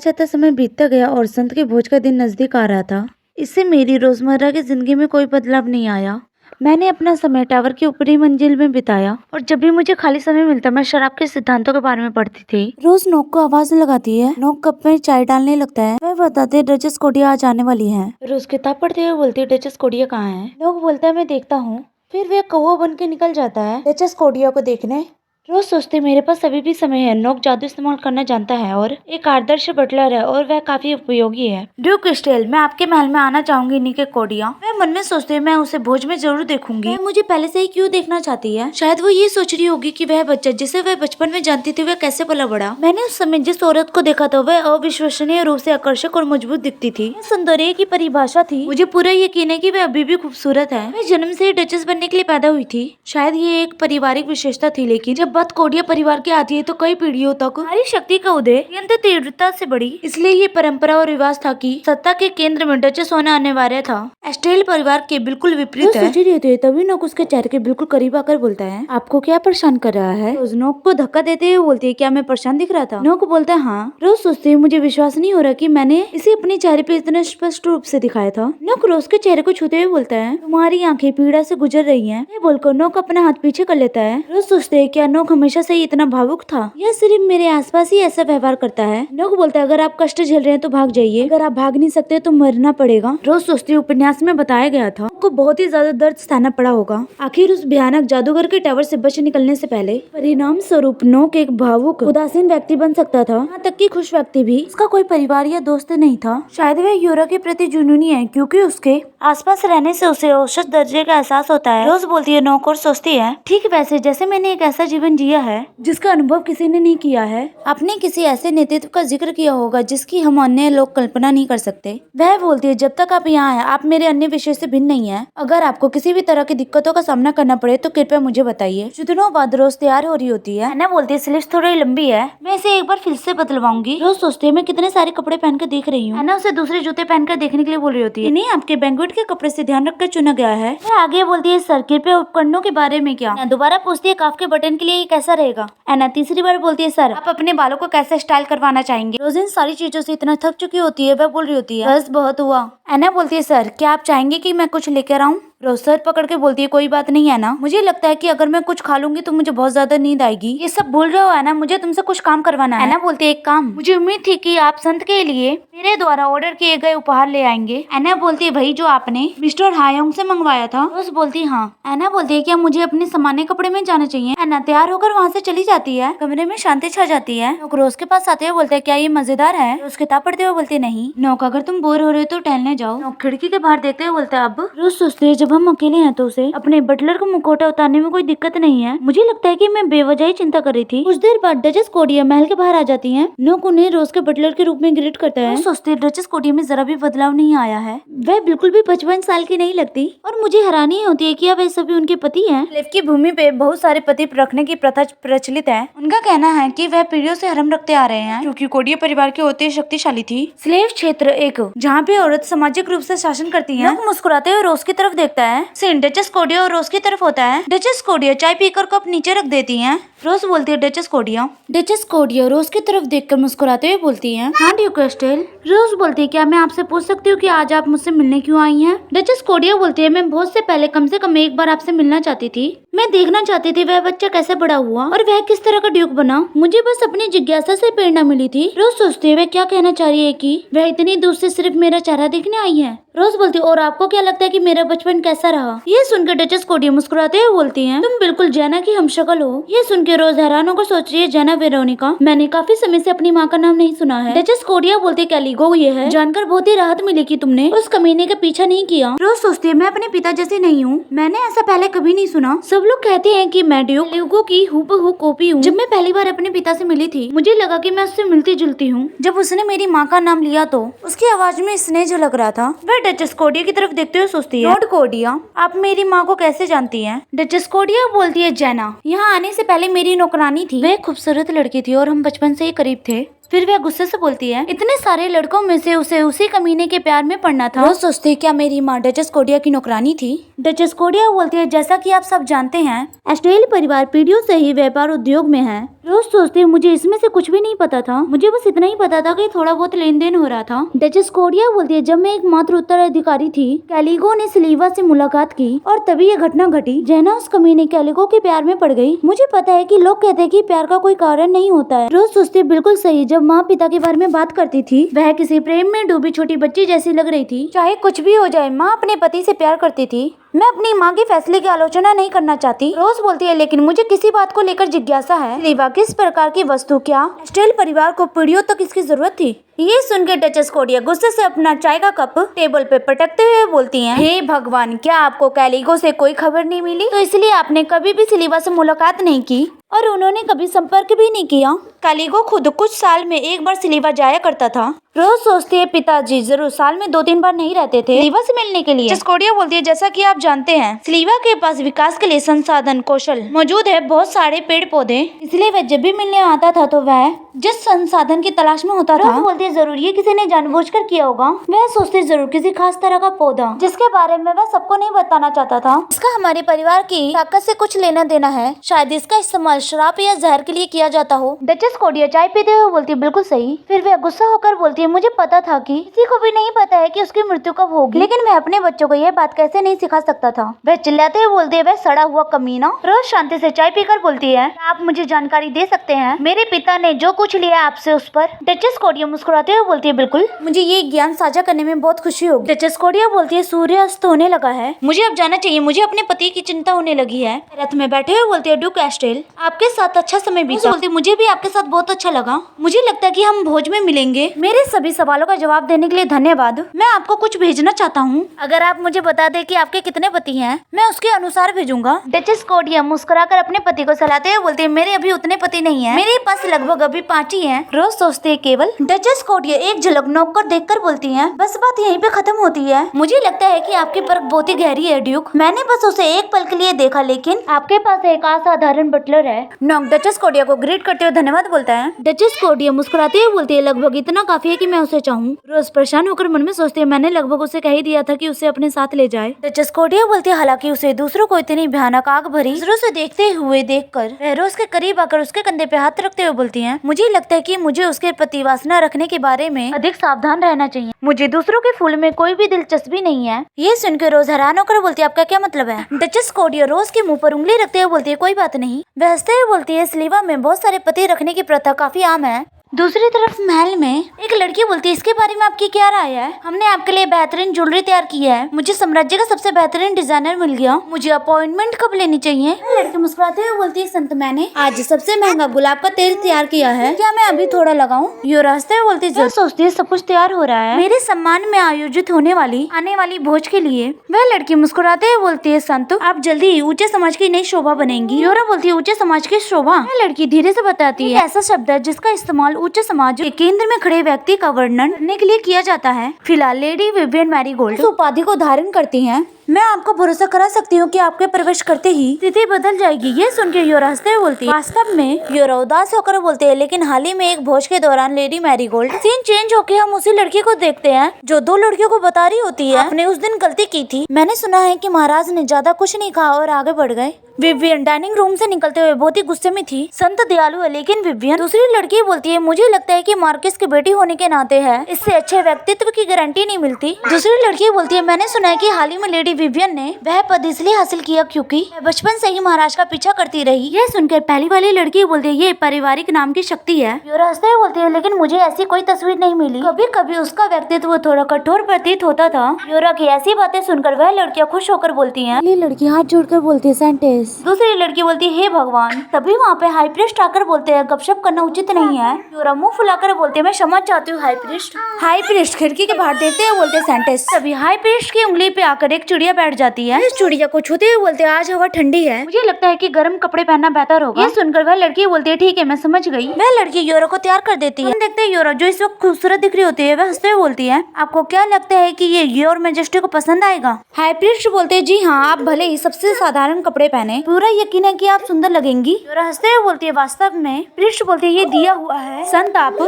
जाता समय बीतता गया और संत के भोज का दिन नजदीक आ रहा था। इससे मेरी रोजमर्रा की जिंदगी में कोई बदलाव नहीं आया। मैंने अपना समय टावर की ऊपरी मंजिल में बिताया और जब भी मुझे खाली समय मिलता मैं शराब के सिद्धांतों के बारे में पढ़ती थी। रोज नोक को आवाज लगाती है। नोक कप में चाय डालने लगता है। वह बताते डचेस कोडिया आज आने वाली है। रोज किताब पढ़ते हुए बोलती है डचेस कोडिया कहाँ है। नोक बोलता है मैं देखता हूँ। फिर वह कौवा बन के निकल जाता है डचेस कोडिया को देखने। रोज सोचते मेरे पास अभी भी समय है। नोक जादू इस्तेमाल करना जानता है और एक आदर्श बटलर है और वह काफी उपयोगी है। ड्यूक स्टेल, मैं आपके महल में आना चाहूंगी निके कोडिया। वह मन में सोचते मैं उसे भोज में जरूर देखूंगी। वह मुझे पहले से ही क्यों देखना चाहती है। शायद वो ये सोच रही होगी कि वह बच्चा जिसे वह बचपन में जानती थी वह कैसे पला बड़ा। मैंने उस समय जिस औरत को देखा था वह अविश्वसनीय रूप से आकर्षक और मजबूत दिखती थी। सौंदर्य की परिभाषा थी। मुझे पूरा यकीन है कि वह अभी भी खूबसूरत है। वह जन्म से ही डचेस बनने के लिए पैदा हुई थी। शायद ये एक पारिवारिक विशेषता थी, लेकिन जब बात कोडिया परिवार की आती है तो कई पीढ़ियों तक नारी शक्ति का उदय अत्यंत तीव्रता से बढ़ी। इसलिए ये परंपरा और रिवाज था कि सत्ता के केंद्र में डचेस होना अनिवार्य था। एस्टेल परिवार के बिल्कुल विपरीत है। तभी नोक उसके चेहरे के बिल्कुल करीब आकर बोलता है आपको क्या परेशान कर रहा है। रोज नोक को धक्का देते हुए बोलती है क्या मैं परेशान दिख रहा था। नोक बोलता है हाँ। रोज सोचती है मुझे विश्वास नहीं हो रहा कि मैंने इसे अपने चेहरे पे इतना स्पष्ट रूप से दिखाया था। नोक रोज के चेहरे को छूते हुए बोलता है तुम्हारी आंखें पीड़ा से गुजर रही है। बोलकर नोक अपना हाथ पीछे कर लेता है। रोज सोचते है क्या नोक हमेशा से इतना भावुक था या सिर्फ मेरे आसपास ही ऐसा व्यवहार करता है। नोक बोलता है अगर आप कष्ट झेल रहे हैं तो भाग जाइए, अगर आप भाग नहीं सकते तो मरना पड़ेगा। रोज सोचती उपन्यास में बताया गया था को बहुत ही ज्यादा दर्द सहना पड़ा होगा। आखिर उस भयानक जादूगर के टावर से बच निकलने से पहले परिणाम स्वरूप नोक एक भावुक उदासीन व्यक्ति बन सकता था। यहाँ तक कि खुश व्यक्ति भी। उसका कोई परिवार या दोस्त नहीं था। शायद वह यूरा के प्रति जुनूनी है क्योंकि उसके आसपास रहने से उसे औसत दर्जे का एहसास होता है। रोज बोलती है नोक और सोचती है ठीक वैसे जैसे मैंने एक ऐसा जीवन जिया है जिसका अनुभव किसी ने नहीं किया है। आपने किसी ऐसे नेतृत्व का जिक्र किया होगा जिसकी हम अन्य लोग कल्पना नहीं कर सकते। वह बोलती है जब तक आप यहाँ हैं आप मेरे अन्य विषय से भिन्न नहीं है। अगर आपको किसी भी तरह की दिक्कतों का सामना करना पड़े तो कृपया मुझे बताइए। कुछ दिनों बाद रोज तैयार हो रही होती है। एना बोलती है स्लीव्स थोड़ी लंबी है, मैं इसे एक बार फिर से बदलवाऊंगी। रोज सोचती है मैं कितने सारे कपड़े पहन कर देख रही हूँ। एना उसे दूसरे जूते पहनकर देखने के लिए बोल रही होती है। नहीं आपके बैंक्वेट के कपड़े से ध्यान रखकर चुना गया है। वह आगे बोलती है सर कृपया उपकरणों के बारे में क्या। दोबारा पूछती है काफ के बटन के लिए ये कैसा रहेगा। एना तीसरी बार बोलती है सर आप अपने बालों को कैसे स्टाइल करवाना चाहेंगे। रोज इन सारी चीजों से इतना थक चुकी होती है। वह बोल रही होती है बस बहुत हुआ। एना बोलती है सर क्या आप चाहेंगे कि मैं कुछ लेकर आऊँ। रोज सर पकड़ के बोलती है कोई बात नहीं है ना, मुझे लगता है कि अगर मैं कुछ खा लूंगी तो मुझे बहुत ज्यादा नींद आएगी। ये सब भूल रहे हो है ना, मुझे तुमसे कुछ काम करवाना है। एना बोलती है एक काम, मुझे उम्मीद थी कि आप संत के लिए मेरे द्वारा ऑर्डर किए गए उपहार ले आएंगे। एना बोलती है वही जो आपने मिस्टर हायोंग से मंगवाया था। रोज बोलती है हाँ। एना बोलती है क्या मुझे अपने सामान्य कपड़े में जाना चाहिए। एना तैयार होकर वहाँ से चली जाती है। कमरे में शांति छा जाती है। नोक रोज के पास आते हुए बोलते हैं क्या ये मजेदार है। रोज किताब पढ़ते हुए बोलती है नहीं। नोक अगर तुम बोर हो रहे हो तो टहलने जाओ। नोक खिड़की के बाहर देखते हुए बोलते है अब। रोज सोचते है जब हम अकेले हैं तो उसे अपने बटलर को मुखौटा उतारने में कोई दिक्कत नहीं है। मुझे लगता है कि मैं बेवजह ही चिंता कर रही थी। कुछ देर बाद डचेस कोडिया महल के बाहर आ जाती हैं। नोक उन्हें रोज के बटलर के रूप में ग्रीट करता है। सोचते डचेस कोडिया में जरा भी बदलाव नहीं आया है। वह बिल्कुल भी 55 साल की नहीं लगती और मुझे हैरानी होती है कि वह सभी उनके पति हैं। लेव की भूमि पे बहुत सारे पति रखने की प्रथा प्रचलित है। उनका कहना है कि वह पीढ़ियों से हरम रखते आ रहे हैं क्योंकि कोडिया परिवार की होती शक्तिशाली थी। स्लेव क्षेत्र एक जहाँ पे औरत सामाजिक रूप से शासन करती है। नोक मुस्कुराते हुए रोज की तरफ देखता है। सीन डचेस कोडिया और रोज की तरफ होता है। डचेस कोडिया चाय पीकर कप नीचे रख देती हैं। रोज बोलती है डचेस कोडिया। डचेस कोडिया रोज की तरफ देखकर मुस्कुराते हुए बोलती है हाँ ड्यूक एस्टेल। रोज बोलती है क्या मैं आपसे पूछ सकती हूँ कि आज आप मुझसे मिलने क्यों आई हैं। डचेस कोडिया बोलती है मैं भोज से पहले कम से कम एक बार आपसे मिलना चाहती थी। मैं देखना चाहती थी वह बच्चा कैसे बड़ा हुआ और वह किस तरह का ड्यूक बना। मुझे बस अपनी जिज्ञासा से प्रेरणा मिली थी। रोज सोचती है वह क्या कहना चाह रही है कि वह इतनी दूर से सिर्फ मेरा चेहरा देखने आई है। रोज बोलती है और आपको क्या लगता है कि मेरा बचपन कैसा रहा। ये सुनकर डचेस कोडिया मुस्कुराते हुए बोलती हैं तुम बिल्कुल जैना की हमशक्ल हो। ये सुन के रोज हैरान होकर सोच रही है जैना वेरोनिका, मैंने काफी समय से अपनी माँ का नाम नहीं सुना है। डचेस कोडिया बोलती है कैलिगो ये है, जानकर बहुत ही राहत मिली कि तुमने उस कमीने का पीछा नहीं किया। रोज सोचती है मैं अपने पिता जैसी नहीं हूँ, मैंने ऐसा पहले कभी नहीं सुना। सब लोग कहते हैं कि मैं ड्यूक कैलिगो की हूबहू कॉपी हूँ। जब मैं पहली बार अपने पिता से मिली थी मुझे लगा कि मैं उससे मिलती जुलती हूँ। जब उसने मेरी माँ का नाम लिया तो उसकी आवाज में स्नेह झलक रहा था। वह डचेस कोडिया की तरफ देखते हुए सोचती है लॉर्ड कोडिया आप मेरी माँ को कैसे जानती हैं। डचेस कोडिया बोलती है जैना यहाँ आने से पहले मेरी नौकरानी थी। वह खूबसूरत लड़की थी और हम बचपन से ही करीब थे। फिर वह गुस्से से बोलती है इतने सारे लड़कों में से उसे उसी कमीने के प्यार में पड़ना था। रोज सोचती है क्या मेरी माँ डचेस कोडिया की नौकरानी थी। डचेस कोडिया बोलती है जैसा कि आप सब जानते हैं एस्टेल परिवार पीढ़ियों से ही व्यापार उद्योग में है। रोज सोचती हूँ मुझे इसमें से कुछ भी नहीं पता था, मुझे बस इतना ही पता था कि थोड़ा बहुत लेन देन हो रहा था। डचेस कोडिया बोलती है, जब मैं एक मात्र उत्तराधिकारी थी, कैलिगो ने सिलीवा से मुलाकात की और तभी ये घटना घटी। जेना उस कमीने कैलिगो के प्यार में पड़ गई। मुझे पता है कि लोग कहते हैं कि प्यार का कोई कारण नहीं होता है। रोज सोचती बिल्कुल सही, जब माँ पिता के बारे में बात करती थी वह किसी प्रेम में डूबी छोटी बच्ची जैसी लग रही थी। चाहे कुछ भी हो जाए, माँ अपने पति से प्यार करती थी। मैं अपनी माँ के फैसले की आलोचना नहीं करना चाहती। रोज बोलती है, लेकिन मुझे किसी बात को लेकर जिज्ञासा है। सिलीवा किस प्रकार की वस्तु, क्या स्टेल परिवार को पीढ़ियों तक इसकी जरूरत थी? ये सुनकर डचेस कोडिया गुस्से से अपना चाय का कप टेबल पे पटकते हुए बोलती हैं, हे भगवान, क्या आपको कैलिगो से कोई खबर नहीं मिली? तो इसलिए आपने कभी भी सिलीवा से मुलाकात नहीं की और उन्होंने कभी संपर्क भी नहीं किया। कैलिगो खुद कुछ साल में एक बार सिलीवा जाया करता था। रोज सोचती है, पिताजी जरूर साल में 2-3 बार नहीं रहते थे सिलीवा से मिलने के लिए। डचेस कोडिया बोलती है, जैसा कि आप जानते हैं, सिलीवा के पास विकास के लिए संसाधन कौशल मौजूद है, बहुत सारे पेड़ पौधे, इसलिए वह जब भी मिलने आता था तो वह जिस संसाधन की तलाश में होता था, बोलती है जरूर ये किसी ने जानबूझकर किया होगा। वह सोचती जरूर किसी खास तरह का पौधा जिसके बारे में वह सबको नहीं बताना चाहता था। इसका हमारे परिवार की ताकत से कुछ लेना देना है, शायद इसका इस्तेमाल शराब या जहर के लिए किया जाता हो। डचेस कोडिया चाय पीते हुए बोलती है, बिल्कुल सही। फिर वह गुस्सा होकर बोलती है, मुझे पता था कि किसी को भी नहीं पता है कि उसकी मृत्यु कब होगी, लेकिन मैं अपने बच्चों को यह बात कैसे नहीं सिखा सकता था। वह चिल्लाते हुए बोलती है, वह सड़ा हुआ कमीना। रोज शांति से चाय पीकर बोलती है, आप मुझे जानकारी दे सकते हैं, मेरे पिता ने जो कुछ लिया आपसे उस पर? डचेस कोडिया मुस्कुराते हुए बोलती है, बिल्कुल, मुझे ये ज्ञान साझा करने में बहुत खुशी होगी। डचेस कोडिया बोलती है, सूर्य अस्त होने लगा है, मुझे अब जाना चाहिए, मुझे अपने पति की चिंता होने लगी है। रथ में बैठे हुए बोलती है, ड्यूक एस्टेल, आपके साथ अच्छा समय बीता। बोलती है, मुझे भी आपके साथ बहुत अच्छा लगा, मुझे लगता है कि हम भोज में मिलेंगे। मेरे सभी सवालों का जवाब देने के लिए धन्यवाद। मैं आपको कुछ भेजना चाहता हूँ, अगर आप मुझे बता दें कि आपके कितने पति हैं, मैं उसके अनुसार भेजूंगा। डचेस कोडिया मुस्कुराकर अपने पति को सलाहते हुए बोलती है, मेरे अभी उतने पति नहीं है, मेरे पास लगभग अभी 5 ही हैं। रोज सोचते हैं केवल। डचेस कोडिया एक झलक नौकर देखकर बोलती हैं, बस बात यहीं पे खत्म होती है। मुझे लगता है कि आपकी परख बहुत ही गहरी है ड्यूक, मैंने बस उसे एक पल के लिए देखा, लेकिन आपके पास एक असाधारण बटलर है। नॉक डचेस कोडिया को ग्रीट करते हुए धन्यवाद बोलता है। डचेस कोडिया मुस्कुराते हुए बोलती है, लगभग इतना काफी है कि मैं उसे चाहूँ। रोज परेशान होकर मन में सोचती है, मैंने लगभग उसे कह ही दिया था कि उसे अपने साथ ले जाए। डचेस कोडिया बोलती है, हालांकि उसे दूसरों को इतनी भयानक आग भरी नजरों से देखते हुए देखकर वह रोज के करीब आकर उसके कंधे पे हाथ रखते हुए बोलती है, मुझे लगता है कि मुझे उसके प्रति वासना रखने के बारे में अधिक सावधान रहना चाहिए, मुझे दूसरों के फूल में कोई भी दिलचस्पी नहीं है। ये सुनकर रोज हैरान होकर बोलती है, आपका क्या मतलब है? डचेस कोडिया रोज के मुंह पर उंगली रखते हुए बोलती है, कोई बात नहीं। वह हंसते हुए बोलती है, सिलीवा में बहुत सारे पति रखने की प्रथा काफी आम है। दूसरी तरफ महल में एक लड़की बोलती है, इसके बारे में आपकी क्या राय है? हमने आपके लिए बेहतरीन ज्वेलरी तैयार की है, मुझे साम्राज्य का सबसे बेहतरीन डिजाइनर मिल गया, मुझे अपॉइंटमेंट कब लेनी चाहिए? लड़की मुस्कुराते हुए बोलती है, संत, मैंने आज सबसे महंगा गुलाब का तेल तैयार किया है, क्या मैं अभी थोड़ा लगाऊं? योरा हंसते हुए बोलती है, सोचती है सब कुछ तैयार हो रहा है मेरे सम्मान में आयोजित होने वाली आने वाली भोज के लिए। वह लड़की मुस्कुराते हुए बोलती है, संत, आप जल्दी ही ऊंचे समाज की नई शोभा बनेंगी। योरा बोलती है, ऊंचे समाज की शोभा? वह लड़की धीरे से बताती है, ऐसा शब्द है जिसका इस्तेमाल उच्च समाज के केंद्र में खड़े व्यक्ति का वर्णन करने के लिए किया जाता है। फिलहाल लेडी विवियन मैरीगोल्ड उपाधि को धारण करती हैं। मैं आपको भरोसा करा सकती हूँ कि आपके प्रवेश करते ही स्थिति बदल जाएगी। ये सुनकर योरा हंसते हुए बोलती है, वास्तव में? योरा उदास होकर बोलते हैं, लेकिन हाल ही में एक भोज के दौरान लेडी मैरीगोल्ड सीन चेंज होकर हम उसी लड़की को देखते हैं जो 2 लड़कियों को बता रही होती है आपने उस दिन गलती की थी। मैंने सुना है कि महाराज ने ज्यादा कुछ नहीं कहा और आगे बढ़ गए। विवियन डाइनिंग रूम से निकलते हुए बहुत ही गुस्से में थी। संत दयालु है, लेकिन विवियन। दूसरी लड़की बोलती है, मुझे लगता है कि मार्किस की बेटी होने के नाते है, इससे अच्छे व्यक्तित्व की गारंटी नहीं मिलती। दूसरी लड़की बोलती है, मैंने सुना है कि हाल ही में लेडी विवियन ने वह पद इसलिए हासिल किया क्योंकि वह बचपन से ही महाराज का पीछा करती रही। यह सुनकर पहली वाली लड़की बोलती है, ये पारिवारिक नाम की शक्ति है। योरा हंसते हुए बोलती है, लेकिन मुझे ऐसी कोई तस्वीर नहीं मिली। कभी कभी उसका व्यक्तित्व थोड़ा कठोर प्रतीत होता था। योरा की ऐसी बातें सुनकर वह लड़कियां खुश होकर बोलती है। लड़की हाथ जोड़कर बोलती है, सेंटेस। दूसरी लड़की बोलती है, हे भगवान। तभी वहाँ पे हाई प्रीस्ट आकर बोलते हैं, गपशप करना उचित नहीं है। योरा मुंह फुलाकर बोलते हैं, मैं क्षमा चाहती हूँ हाई प्रीस्ट। हाई प्रीस्ट खिड़की के बाहर देखते हुए बोलते सेंटेस। तभी हाई प्रीस्ट की उंगली पे आकर एक चिड़िया बैठ जाती है। इस चिड़िया को छूते हुए बोलते हैं, आज हवा ठंडी है, मुझे लगता है कि गर्म कपड़े पहनना बेहतर होगा। ये सुनकर वह लड़की बोलती है, ठीक है, मैं समझ गई। वह लड़की योरा को तैयार कर देती है। हम देखते हैं योरा जो इस वक्त खूबसूरत दिख रही होती है, वह हंसते हुए बोलती है, आपको क्या लगता है कि ये योर मैजेस्टी को पसंद आएगा? हाई प्रीस्ट बोलते हैं, जी हाँ, आप भले ही सबसे साधारण कपड़े पहने, पूरा यकीन है कि आप सुंदर लगेंगी। योरा हंसते हुए बोलती है, वास्तव में? प्रीस्ट बोलते हैं, ये दिया हुआ है, संत आप